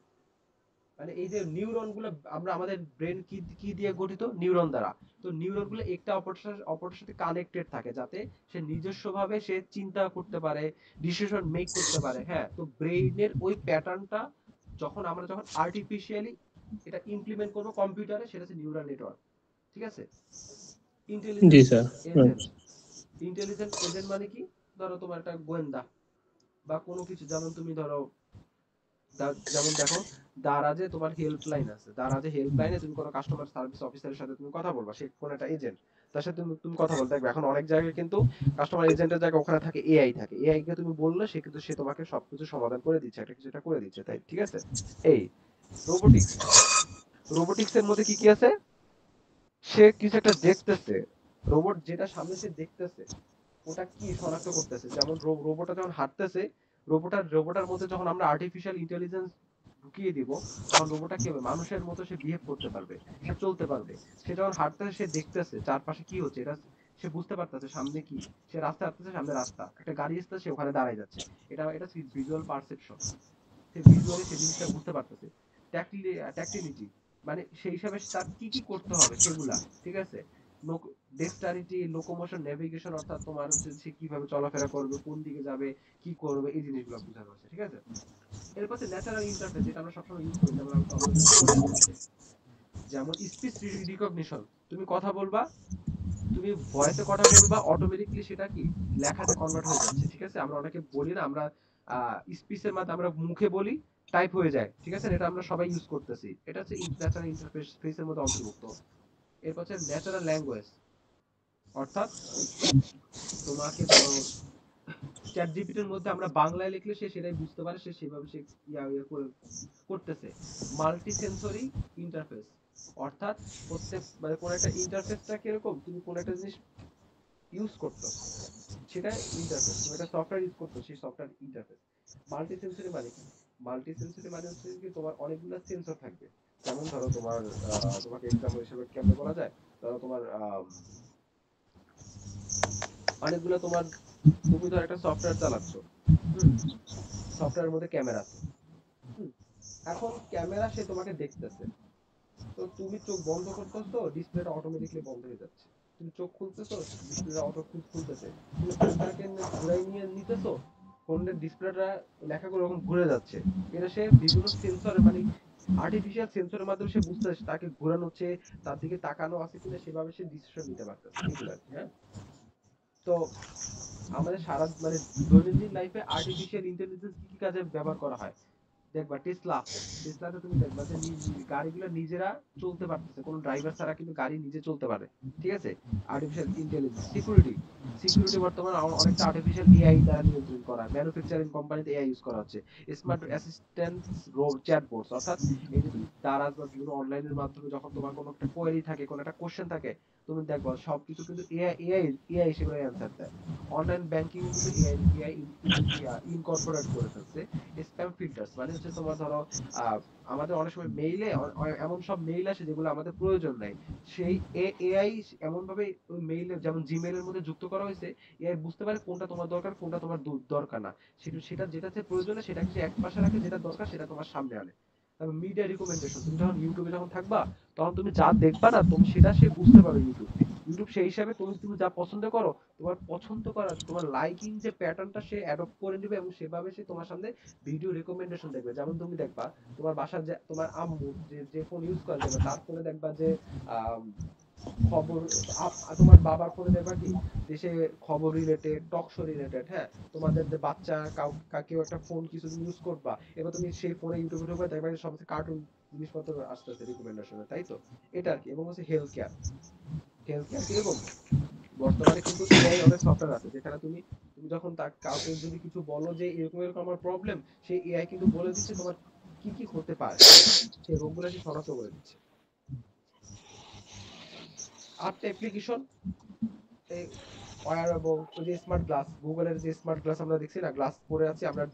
মানে এই যে নিউরনগুলো, আমরা আমাদের ব্রেন কি কি দিয়ে গঠিত? নিউরন দ্বারা। তো নিউরনগুলো একটা অপরের সাথে কানেক্টেড থাকে, যাতে সে নিজস্বভাবে সে চিন্তা করতে পারে, ডিসিশন মেক করতে পারে। হ্যাঁ, তো ব্রেইনের ওই প্যাটার্নটা যখন আর্টিফিশিয়ালি এটা ইমপ্লিমেন্ট করব কম্পিউটারে, সেটা হচ্ছে নিউরাল নেটওয়ার্ক। ঠিক আছে? জি intelligent sir. Agent. Intelligent agent মানে কি? ধরো তোমার একটা গোয়েন্দা বা কোনো কিছু, যেমন তুমি ধরো যেমন দেখো, দারাজে তোমার হেল্পলাইন আছে, দারাজে হেল্পলাইনে তুমি কোনো কাস্টমার সার্ভিস অফিসারের সাথে তুমি কথা বলবা, সে কোন একটা এজেন্ট, তার সাথে তুমি তুমি কথা বলতে দেখবে। এখন অনেক জায়গায় কিন্তু কাস্টমার এজেন্টের জায়গায় ওখানে থাকে এআই, থাকে এআই কে তুমি বললে সে কিন্তু সে তোমাকে সবকিছু সমাধান করে দিচ্ছে, একটা কিছু একটা করে দিচ্ছে, তাই ঠিক আছে? এই রোবোটিক্স, রোবোটিক্সের মধ্যে কি কি আছে? সে কিছু একটা দেখতেছে, রোবট যেটা সামনে সে দেখতেছে ওটা কি শনাক্ত করতেছে। যেমন রোবটটা যখন হাঁটতেছে, রোবটার মধ্যে যখন আমরা আর্টিফিশিয়াল ইন্টেলিজেন্স ঢুকিয়ে দিব, তখন রোবটটা কি হবে? মানুষের মতো সে বিহেভ করতে পারবে, সে চলতে পারবে। সে যখন হাঁটতেছে সে দেখতেছে চারপাশে কি হচ্ছে, এটা সে বুঝতে পারতেছে সামনে কি, সে রাস্তা হাঁটতেছে, সামনে রাস্তা, একটা গাড়ি আসছে, সে ওখানে দাঁড়ায় যাচ্ছে। এটা ভিজুয়াল পারসেপশন, সে ভিজুয়ালি সে জিনিসটা বুঝতে পারতেছে। ট্যাকটিলিটি মানে সেই হিসাবে তার কি কি করতে হবে সেগুলা, ঠিক আছে? ডেক্সটারিটি, লোকোমোশন, নেভিগেশন, অর্থাৎ তোমার হচ্ছে সে কিভাবে চলাফেরা করবে, কোন দিকে যাবে, কি করবে, এই জিনিসগুলো বোঝানো হচ্ছে, ঠিক আছে? এরপর হচ্ছে ন্যাচারাল ইন্টারফেস, যেটা আমরা সবসময় ইউজ করি, যেমন আমাদের কোডিং আছে, যেমন স্পিচ রিকগনিশন। তুমি কথা বলবা, তুমি ভয়েসে কথা বলবা, অটোমেটিকলি সেটা কি লেখাতে কনভার্ট হয়ে যাচ্ছে, ঠিক আছে? আমরা অনেকে বলি না, আমরা স্পিচের মাধ্যমে আমরা মুখে বলি, টাইপ হয়ে যায়, ঠিক আছে? এটা আমরা সবাই ইউজ করতেছি, এটা হচ্ছে ন্যাচারাল ইন্টারফেস ফেসের মধ্যে অন্তর্ভুক্ত। এরপর হচ্ছে ন্যাচারাল ল্যাঙ্গুয়েজ, অর্থাৎ তোমাকে ধরো চ্যাট জিপিটির মধ্যে আমরা বাংলায় লিখলে সে সেটাই বুঝতে পারে, সে সেভাবে সে করে করতেছে। মাল্টি সেন্সরি ইন্টারফেস, অর্থাৎ প্রত্যেক মানে কোন একটা ইন্টারফেসটা কিরকম, তুমি কোন একটা জিনিস ইউজ করতেছো সেটা ইন্টারফেস, তুমি একটা সফটওয়্যার ইউজ করছো, সেই সফটওয়্যার ইন্টারফেস। মাল্টি সেন্সরি মানে কি? মাল্টি সেন্সরি মানে হচ্ছে কি তোমার অনেকগুলো সেন্সর থাকবে। যেমন ধরো তোমার তোমাকে এক্সাম্পল হিসেবে কেমনে বলা যায়, ধরো তোমার অনেকগুলো তোমার, তুমি ধর একটা সফটওয়্যার চালাচ্ছ, হুম, সফটওয়্যারের মধ্যে ক্যামেরা আছে, হুম, এখন ক্যামেরা সে তোমাকে দেখতেছে, তো তুমি চোখ বন্ধ করতেছো, ডিসপ্লেটা অটোমেটিক্যালি বন্ধ হয়ে যাচ্ছে। তুমি চোখ খুলতেছো, ডিসপ্লেটা অটো খুলতেছে। তুমি ফোনটাকে ঘুরাই নিয়ে নিতেছো, ফোনের ডিসপ্লেটা লেখাগুলো এরকম ঘুরে যাচ্ছে। এটা সে বিভিন্ন সেন্সর মানে আর্টিফিশিয়াল সেন্সরের মাধ্যমে সে বুঝতেছে তাকে ঘোরানো হচ্ছে, তার দিকে তাকানো আছে কিনা, সেভাবে সে ডিসিশন নিতে পারতেছে, এগুলো আর কি, হ্যাঁ। তো আমাদের সারা মানে দৈনন্দিন লাইফে আর্টিফিশিয়াল ইন্টেলিজেন্স কি কি কাজে ব্যবহার করা হয়? দেখবা টেসলাতে তুমি দেখবা যে গাড়িগুলো নিজেরা চলতে পারতেছে, কোনো ড্রাইভার ছাড়া কিন্তু গাড়ি নিজে চলতে পারে, ঠিক আছে? Artificial intelligence. সিকিউরিটি বর্তমানে অনেকটা আর্টিফিশিয়াল এআই দ্বারা নিয়ন্ত্রণ করা। ম্যানুফ্যাকচারিং কোম্পানিতে এআই ইউজ করা হচ্ছে। স্মার্ট অ্যাসিস্ট্যান্ট চ্যাটবটস, অর্থাৎ এই যে তুমি দারাজ বা বিভিন্ন অনলাইনের মাধ্যমে যখন তোমার কোনো একটা কোয়েরি থাকে, কোনো একটা কোশ্চেন থাকে, তুমি দেখবা সবকিছু কিন্তু এআই সেগুলো অ্যান্সার দেয়। অনলাইন ব্যাংকিং কিন্তু এআই ইনকর্পোরেট করে ফেলছে। স্প্যাম ফিল্টার্স মানে হচ্ছে তোমার ধরো আমাদের অনেক সময় মেইলে এমন সব মেইল আসে যেগুলো আমাদের প্রয়োজন নাই, সেই এআই এমন ভাবে ওই মেইলে যেমন জিমেইলের মধ্যে যুক্ত করা হয়েছে, এআই বুঝতে পারে কোনটা তোমার দরকার কোনটা তোমার দরকার না, সেটা সেটা যেটাতে প্রয়োজন সেটাকে সে এক পাশে রাখে, যেটা দরকার সেটা তোমার সামনে আনে। তারপর মিডিয়া রিকমেন্ডেশন, তুমি যখন ইউটিউবে যখন থাকবা তখন তুমি যা দেখবা না তুমি সেটা সে বুঝতে পারবে। ইউটিউব ইউটিউব সেই হিসাবে তুমি তুমি যা পছন্দ করো, তোমার পছন্দ করা তোমার লাইকিং যে প্যাটার্নটা সে অ্যাডপ্ট করে নেবে এবং সেভাবে সে তোমার সামনে ভিডিও রিকমেন্ডেশন দেখবে। যেমন তুমি দেখবা তোমার বাসার যে তোমার আম্মু যে যে ফোন ইউজ করে দেখবে, তার ফোনে দেখবা যে আম, খবর, তোমার বাবার ফোনে দেখবা কি দেশে খবর রিলেটেড, টক শো রিলেটেড। হ্যাঁ, তোমাদের যে বাচ্চা কেউ একটা ফোন কিছুদিন ইউজ করবা, এবার তুমি সেই ফোনে ইউটিউবে ঢুকবে দেখবা যে সবচেয়ে কার্টুন জিনিসপত্র আসতেছে রিকমেন্ডেশনে, তাই তো? এটা আর কি। এবং হচ্ছে হেলথ কেয়ার। হেলথ কেয়ার কিরকম, বর্তমানে কিন্তু এআই অনেক সফটওয়্যার আছে যেখানে তুমি তুমি যখন কাউকে যদি কিছু বলো যে এরকম এরকম আমার প্রবলেম, সেই এআই কিন্তু বলে দিচ্ছে তোমার কি কি হতে পারে, সেই রোগগুলো সে শনাক্ত করে দিচ্ছে। আরেকটা অ্যাপ্লিকেশন, এই ওয়্যারেবল, ওই যে স্মার্ট গ্লাস, গুগলের যে স্মার্ট গ্লাস আমরা দেখছি না, গ্লাস পরে আছি আমরা,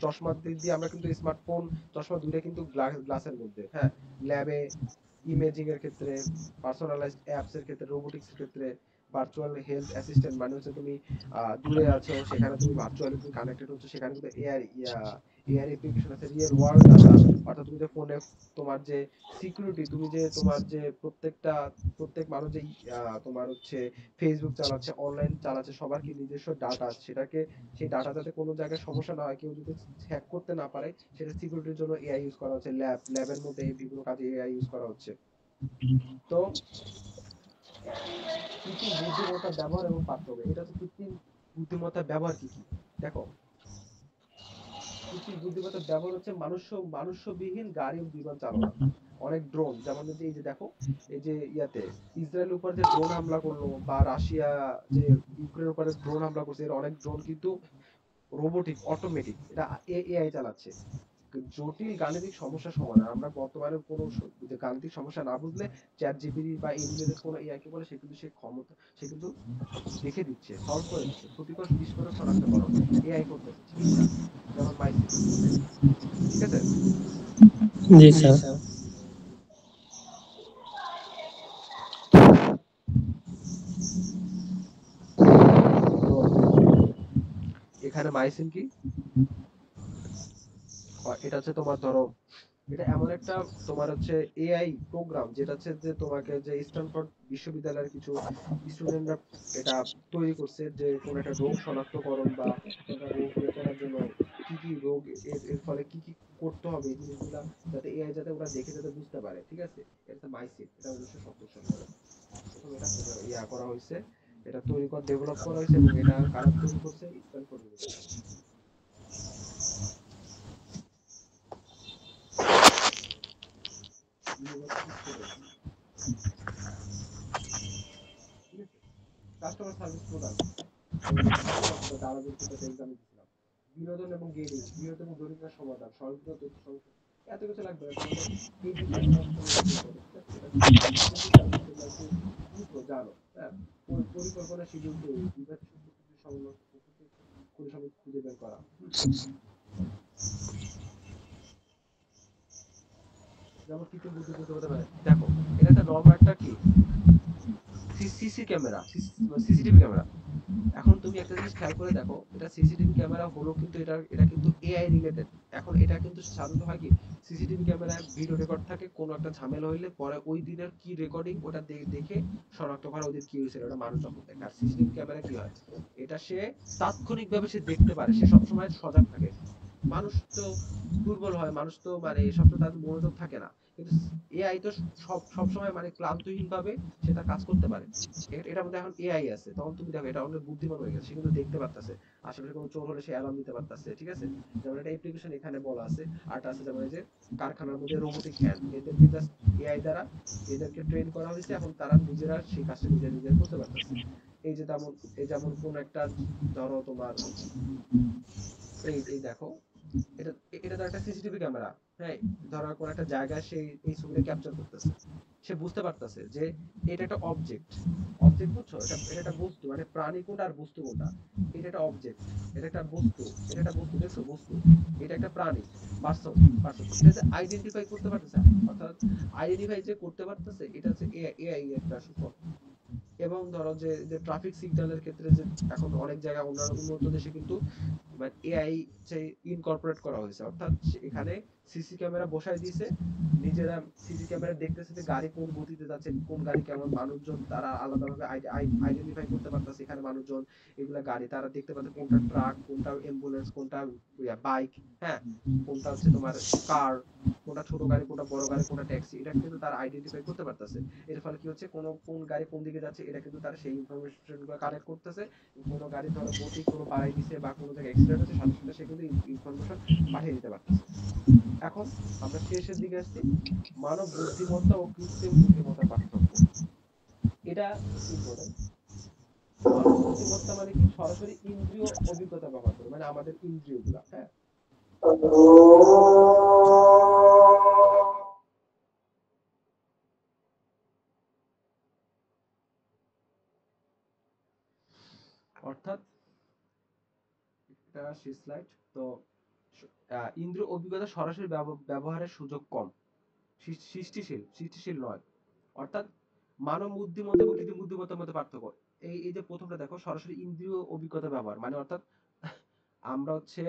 চশমা দিয়ে আমরা কিন্তু স্মার্টফোন চশমা দুইটা কিন্তু গ্লাসের মধ্যে। হ্যাঁ, ল্যাবে ইমেজিং এর ক্ষেত্রে, পার্সোনালাইজড অ্যাপস এর ক্ষেত্রে, রোবোটিক্স এর ক্ষেত্রে, ভার্চুয়াল হেলথ অ্যাসিস্ট্যান্ট মানে হচ্ছে তুমি দূরে আছো সেখানে তুমি ভার্চুয়ালি তুমি কানেক্টেড হচ্ছে, সেখানে কিন্তু এআই এআই অ্যাপ্লিকেশন আছে। রিয়েল ওয়ার্ল্ড ডাটা, অর্থাৎ তুমি যে ফোনে তোমার যে সিকিউরিটি, তুমি যে তোমার যে প্রত্যেক মানুষ যে তোমার হচ্ছে ফেসবুক চালাচ্ছে, অনলাইন চালাচ্ছে, সবার কি নিজস্ব ডাটা আছে, সেটাকে সেই ডাটা যাতে কোনো জায়গায় সমস্যা না হয়, কেউ যদি হ্যাক করতে না পারে, সেটা সিকিউরিটির জন্য এআই ইউজ করা হচ্ছে। ল্যাবের মধ্যে এই বিভিন্ন কাজে এআই ইউজ করা হচ্ছে। তো কৃত্রিম বুদ্ধিমত্তার ব্যবহার এবং পার্থক্য, এটা হচ্ছে কৃত্রিম বুদ্ধিমত্তার ব্যবহার কি কি। দেখো, কৃত্রিম বুদ্ধিমত্তার ব্যবহার হচ্ছে মানুষ্যবিহীন গাড়ি ও বিমান চালনা, অনেক ড্রোন, যেমন এই যে দেখো, এই যে ইয়াতে ইসরায়েলের উপর যে ড্রোন হামলা করলো, বা রাশিয়া যে ইউক্রেনের উপরে ড্রোন হামলা করছে, এর অনেক ড্রোন কিন্তু রোবোটিক, অটোমেটিক, এটা এআই চালাচ্ছে। জটিল গাণিতিক সমস্যা সমাধান, আমরা বর্তমানে কোনো যে গাণিতিক সমস্যা না বুঝলে চ্যাট জিপিটি বা এই রিলেটেড কোনো এআই কে বলে, সে কিন্তু সে ক্ষমতা, সে কিন্তু দেখে দিচ্ছে, সলভ করে দিচ্ছে। ক্ষতিকর বিস্ফোরক শনাক্তকরণ এআই করতেছে। চিকিৎসা, যেমন মাইসিন, ঠিক আছে? জি স্যার। তো এখানে মাইসিন কি, এটা হচ্ছে তোমার ধরো, এটা এমন একটা তোমার হচ্ছে এআই প্রোগ্রাম, যেটা হচ্ছে যে তোমাকে যে স্ট্যানফোর্ড বিশ্ববিদ্যালয়ের কিছু স্টুডেন্টরা এটা তৈরি করছে, যে কোন একটা রোগ শনাক্তকরণ বা কোন একটা রোগ ইয়ে করার জন্য কি কি রোগ, এর এর ফলে কি কি করতে হবে, এই জিনিসগুলা যাতে এআই যাতে ওরা দেখে যাতে বুঝতে পারে, ঠিক আছে? এটা হচ্ছে মাইসিন, এটা 1970 সালে প্রথম এটা ইয়া করা হয়েছে, এটা তৈরি করা ডেভেলপ করা হয়েছে, এবং এটা কারা তৈরি করছে, স্ট্যানফোর্ড ইউনিভার্সিটি। ইউনিভার্সিটি স্টুডেন্ট, ঠিক আছে? কাস্টমার সার্ভিস প্রদান, যেমন আমরা দ্বারা যুক্ত এক্সাম দিছিলাম। বিনোদন এবং গেমিং, বিনোদন এবং জরিমানার সমাধান, স্বয়ংক্রিয় তথ্য সংস্থা, এত কিছু লাগবে না তোমাদের। এই যে চারটা অপশনের মধ্যে পড়ে, ঠিক আছে? এটা কৃত্রিম সার্ভিস, তোমরা একটু বুঝো, জানো। হ্যাঁ, পরিকল্পনা, শিডিউল তৈরি, বিভাজন প্রস্তুতি সংগ্রহ, পরিসংখ্যান খুঁজে বের করা। যেমন কৃত্রিম বুদ্ধিমত্তা হতে পারে, দেখো, এটা একটা নরমাল একটা কি সিসি ক্যামেরা, সিসিটিভি ক্যামেরা। এখন তুমি একটা জিনিস খেয়াল করে দেখো, এটা সিসিটিভি ক্যামেরা হলো কিন্তু এটা কিন্তু এআই রিলেটেড। এখন এটা কিন্তু সাধারণত হয় কি, সিসিটিভি ক্যামেরায় ভিডিও রেকর্ড থাকে, কোনো একটা ঝামেলা হইলে পরে ওই দিনের কি রেকর্ডিং ওটা দেখে শনাক্ত করা ওই দিন কি হয়েছিল, ওটা মানুষ যখন দেখে। আর সিসিটিভি ক্যামেরা কি হয়, এটা সে তাৎক্ষণিকভাবে সে দেখতে পারে, সে সবসময় সজাগ থাকে। মানুষ তো দুর্বল হয়, মানুষ তো মানে সবসময় তাদের মনোযোগ থাকে না, কিন্তু এআই তো সব সময় মানে ক্লান্তহীন ভাবে সে তার কাজ করতে পারে। এটার মধ্যে এখন এআই আছে, তখন তুমি দেখো এটা অনেক বুদ্ধিমান হয়ে গেছে, সে কিন্তু দেখতে পারতেছে আশেপাশে কোনো চোর হলে সে অ্যালার্ম দিতে পারতেছে, ঠিক আছে? যেমন একটা অ্যাপ্লিকেশন এখানে বলা আছে। আরটা আছে যেমন এই যে কারখানার মধ্যে রোবোটিক হ্যান্ড, এদেরকে জাস্ট এআই দ্বারা এদেরকে ট্রেন করা হয়েছে, এখন তারা নিজেরা সেই কাজটা নিজেরা করতে পারতেছে। এই যে যেমন কোন একটা, ধরো তোমার এই এই দেখো, এটা এটা তো একটা সিসিটিভি ক্যামেরা। হ্যাঁ, ধরো কোন একটা জায়গায় সে এই ছবিটা ক্যাপচার করতেছে, সে বুঝতে পারতেছে যে এটা একটা অবজেক্ট। অবজেক্ট বুঝছো, এটা একটা বস্তু, মানে প্রাণী কোনটা আর বস্তু কোনটা। এটা একটা অবজেক্ট, এটা একটা বস্তু, এটা একটা বস্তু, দেখছো বস্তু, এটা একটা প্রাণী, পার্সন, পার্সন, এটা যে আইডেন্টিফাই করতে পারতেছে। অর্থাৎ আইডেন্টিফাই যে করতে পারতেছে, এটা হচ্ছে এআই একটা সুফল। এবং ধরো যে যে ট্রাফিক সিগন্যালের ক্ষেত্রে যে এখন অনেক জায়গায় অন্যান্য উন্নত দেশে কিন্তু মানে এআই ইনকর্পোরেট করা হয়েছে। অর্থাৎ এখানে সিসি ক্যামেরা বসায় দিয়েছে, নিজেরা সিসি ক্যামেরা দেখতেছে যে গাড়ি কোন গতিতে যাচ্ছে, কোন গাড়ি কেমন, মানুষজন তারা আলাদাভাবে আইডেন্টিফাই করতে পারতেছে এখানে মানুষজন, এগুলা গাড়ি তারা দেখতে পাচ্ছে, কোনটা ট্রাক, কোনটা অ্যাম্বুলেন্স, কোনটা বাইক, হ্যাঁ, কোনটা হচ্ছে তোমার কার, কোনটা ছোট গাড়ি, কোনটা বড় গাড়ি, কোনটা ট্যাক্সি, এটা কিন্তু তারা আইডেন্টিফাই করতে পারতেছে। এর ফলে কি হচ্ছে, কোন গাড়ি কোন দিকে যাচ্ছে এটা কিন্তু তারা সেই ইনফরমেশন গুলো কালেক্ট করতেছে। কোনো গাড়ি ধরো গতি কোনো বাড়াই দিছে বা কোনো জায়গায় অ্যাক্সিডেন্ট হচ্ছে, সাথে সাথে সে কিন্তু ইনফরমেশন পাঠিয়ে দিতে পারতেছে। এখন আমরা শেষের দিকে আসছি, মানব বুদ্ধিমত্তা ও কৃত্রিম বুদ্ধিমত্তার পার্থক্য। এটা ইম্পর্টেন্ট। মানব বুদ্ধিমত্তা মানে কি, সরাসরি ইন্দ্রিয় অভিজ্ঞতা ব্যবহার করে, মানে আমাদের ইন্দ্রিয়গুলা, হ্যাঁ। অর্থাৎ এটা শেষ স্লাইড তো, ইন্দ্রিয় অভিজ্ঞতা সরাসরি ব্যবহারের সুযোগ কম, সৃষ্টিশীল নয়। অর্থাৎ মানব বুদ্ধিমত্তা এবং কৃত্রিম বুদ্ধিমত্তার মধ্যে পার্থক্য। এই যে প্রথমটা দেখো, সরাসরি ইন্দ্রিয় অভিজ্ঞতা ব্যবহার, মানে অর্থাৎ আমরা হচ্ছে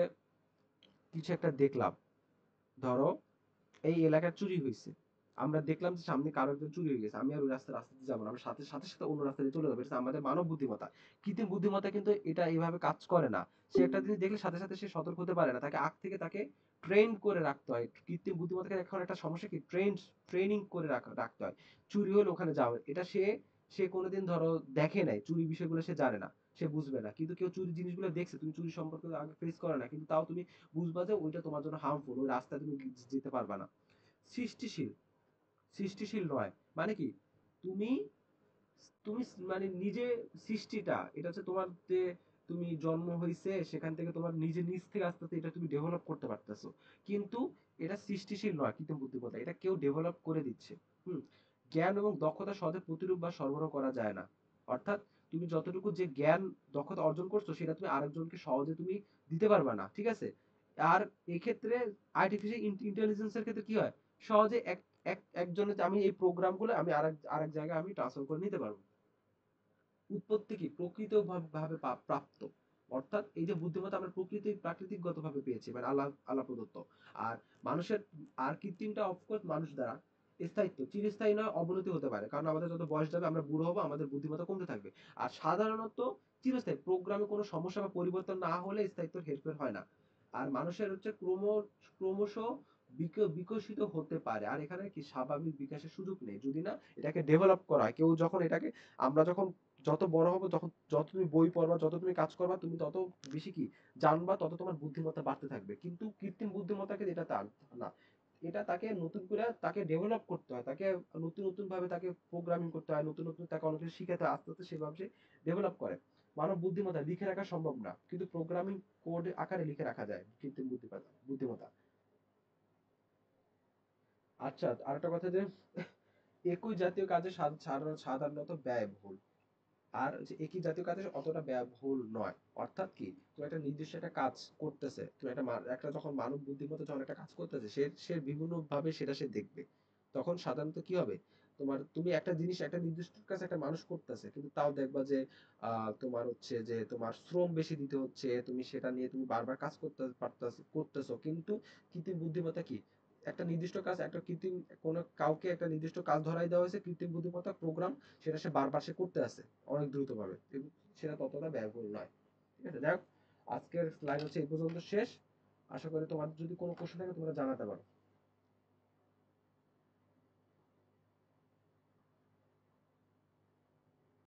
কিছু একটা দেখলাম, ধরো এই এলাকায় চুরি হয়েছে, আমরা দেখলাম যে সামনে কারো একজন চুরি হয়ে গেছে, আমি আর ওই রাস্তাতে যাবো না, আমরা সাথে সাথে সাথে অন্য রাস্তা দিয়ে চলে যাবো, এটা আমাদের মানব বুদ্ধিমত্তা। কৃত্রিম বুদ্ধিমত্তা কিন্তু এটা এইভাবে কাজ করে না। সে একটা জিনিস দেখলে সাথে সাথে সে সতর্ক হতে পারে না, তাকে আগ থেকে তাকে ট্রেন করে রাখতে হয়। কৃত্রিম বুদ্ধিমত্তাকে এখন একটা সমস্যা কি, ট্রেনিং করে রাখতে হয়। চুরি হলে ওখানে যাও, এটা সে সে কোনোদিন ধরো দেখে নাই, চুরি বিষয়গুলো সে জানে না, সে বুঝবে না। কিন্তু কেউ চুরি জিনিসগুলো দেখছে, তুমি চুরি সম্পর্কে আগে ফেস করে না, কিন্তু তাও তুমি বুঝবা যে ওইটা তোমার জন্য হার্মফুল, ওই রাস্তায় তুমি যেতে পারবা না। সৃষ্টিশীল, সৃষ্টিশীল নয় মানে কি, তুমি তুমি মানে নিজে সৃষ্টিটা, এটা হচ্ছে তোমার যে তুমি জন্ম হইছে সেখান থেকে তোমার নিজে নিজ থেকে আস্তে আস্তে এটা তুমি ডেভেলপ করতে পারতেছো। কিন্তু এটা সৃষ্টিশীল নয়, কৃত্রিম বুদ্ধিমত্তা এটা কেউ ডেভেলপ করে দিচ্ছে। হুম, জ্ঞান এবং দক্ষতা সহজে প্রতিরূপ বা সরবরাহ করা যায় না। অর্থাৎ তুমি যতটুকু যে জ্ঞান দক্ষতা অর্জন করছো সেটা তুমি আরেকজনকে সহজে তুমি দিতে পারবে না, ঠিক আছে। আর এক্ষেত্রে আর্টিফিশিয়াল ইন্টেলিজেন্সের ক্ষেত্রে কি হয়, সহজে একজনের, আমি এই প্রোগ্রামগুলো আমি আরেক জায়গায় আমি ট্রান্সফার করে নিতে পারবো। উৎপত্তি কি, প্রকৃত ভাবে প্রাপ্ত। অর্থাৎ এই যে বুদ্ধিমত্তা আমরা প্রাকৃতিকগত ভাবে পেয়েছি, মানে আল্লাহ প্রদত্ত। আর মানুষের, আর কৃত্রিমটা অফকোর্স মানুষ দ্বারা। স্থায়িত্ব চিরস্থায়ী নয়, অবনতি হতে পারে, কারণ আমাদের যত বয়স যাবে আমরা বুড়ো হবো, আমাদের বুদ্ধিমত্তা কমতে থাকবে। আর সাধারণত চিরস্থায়ী, প্রোগ্রামে কোনো সমস্যা বা পরিবর্তন না হলে স্থায়িত্বের হেরফের হয় না। আর মানুষের হচ্ছে ক্রমশ বিকশিত হতে পারে, আর এখানে কি স্বাভাবিক বিকাশের সুযোগ নেই যদি না এটাকে ডেভেলপ করা হয়। কেউ যখন এটাকে, আমরা যখন যত বড় হবো, যত তুমি বই পড়বা, যত তুমি কাজ করবা, তুমি তত বেশি কি জানবা, তত তোমার বুদ্ধিমত্তা বাড়তে থাকবে। কিন্তু কৃত্রিম বুদ্ধিমত্তাকে এটা তা না, এটা তাকে নতুন করে তাকে ডেভেলপ করতে হয়, তাকে নতুন নতুন ভাবে তাকে প্রোগ্রামিং করতে হয়, নতুন নতুন তাকে অনেক কিছু শিখাতে হয়, আস্তে আস্তে সেভাবে সে ডেভেলপ করে। মানব বুদ্ধিমত্তা লিখে রাখা সম্ভব না, কিন্তু প্রোগ্রামিং কোড আকারে লিখে রাখা যায় কৃত্রিম বুদ্ধিমত্তা। আচ্ছা, আরেকটা কথা যে একই জাতীয় কাজে সাধারণত ব্যয়বহুল, আর যে একই জাতীয় কাজে অতটা ব্যয়বহুল নয়। অর্থাৎ কি, তুমি একটা নির্দিষ্ট একটা কাজ করতেছে, তুমি একটা যখন মানব বুদ্ধিমত্তা যখন একটা কাজ করতেছে, সে সে বিভিন্ন ভাবে সেটা সে দেখবে। তখন সাধারণত কি হবে, তুমি একটা জিনিস, একটা নির্দিষ্ট কাজ একটা মানুষ করতেছে, কিন্তু তাও দেখবা যে তোমার হচ্ছে যে তোমার শ্রম বেশি দিতে হচ্ছে, তুমি সেটা নিয়ে তুমি বারবার কাজ করতেছো। কিন্তু কৃত্রিম বুদ্ধিমত্তা কি, একটা নির্দিষ্ট কাজ, একটা কৃত্রিম, কাউকে একটা নির্দিষ্ট কাজ ধরাই দেওয়া হয়েছে, কৃত্রিম বুদ্ধিমত্তা প্রোগ্রাম, সেটা সে বারবার সে করতে আসে অনেক দ্রুত ভাবে, সেটা ততটা ব্যয়বহুল নয়। ঠিক আছে, যাই হোক, আজকের স্লাইড হচ্ছে এই পর্যন্ত শেষ। আশা করি তোমার যদি কোনো কোশ্চেন থাকে তোমরা জানাতে পারো।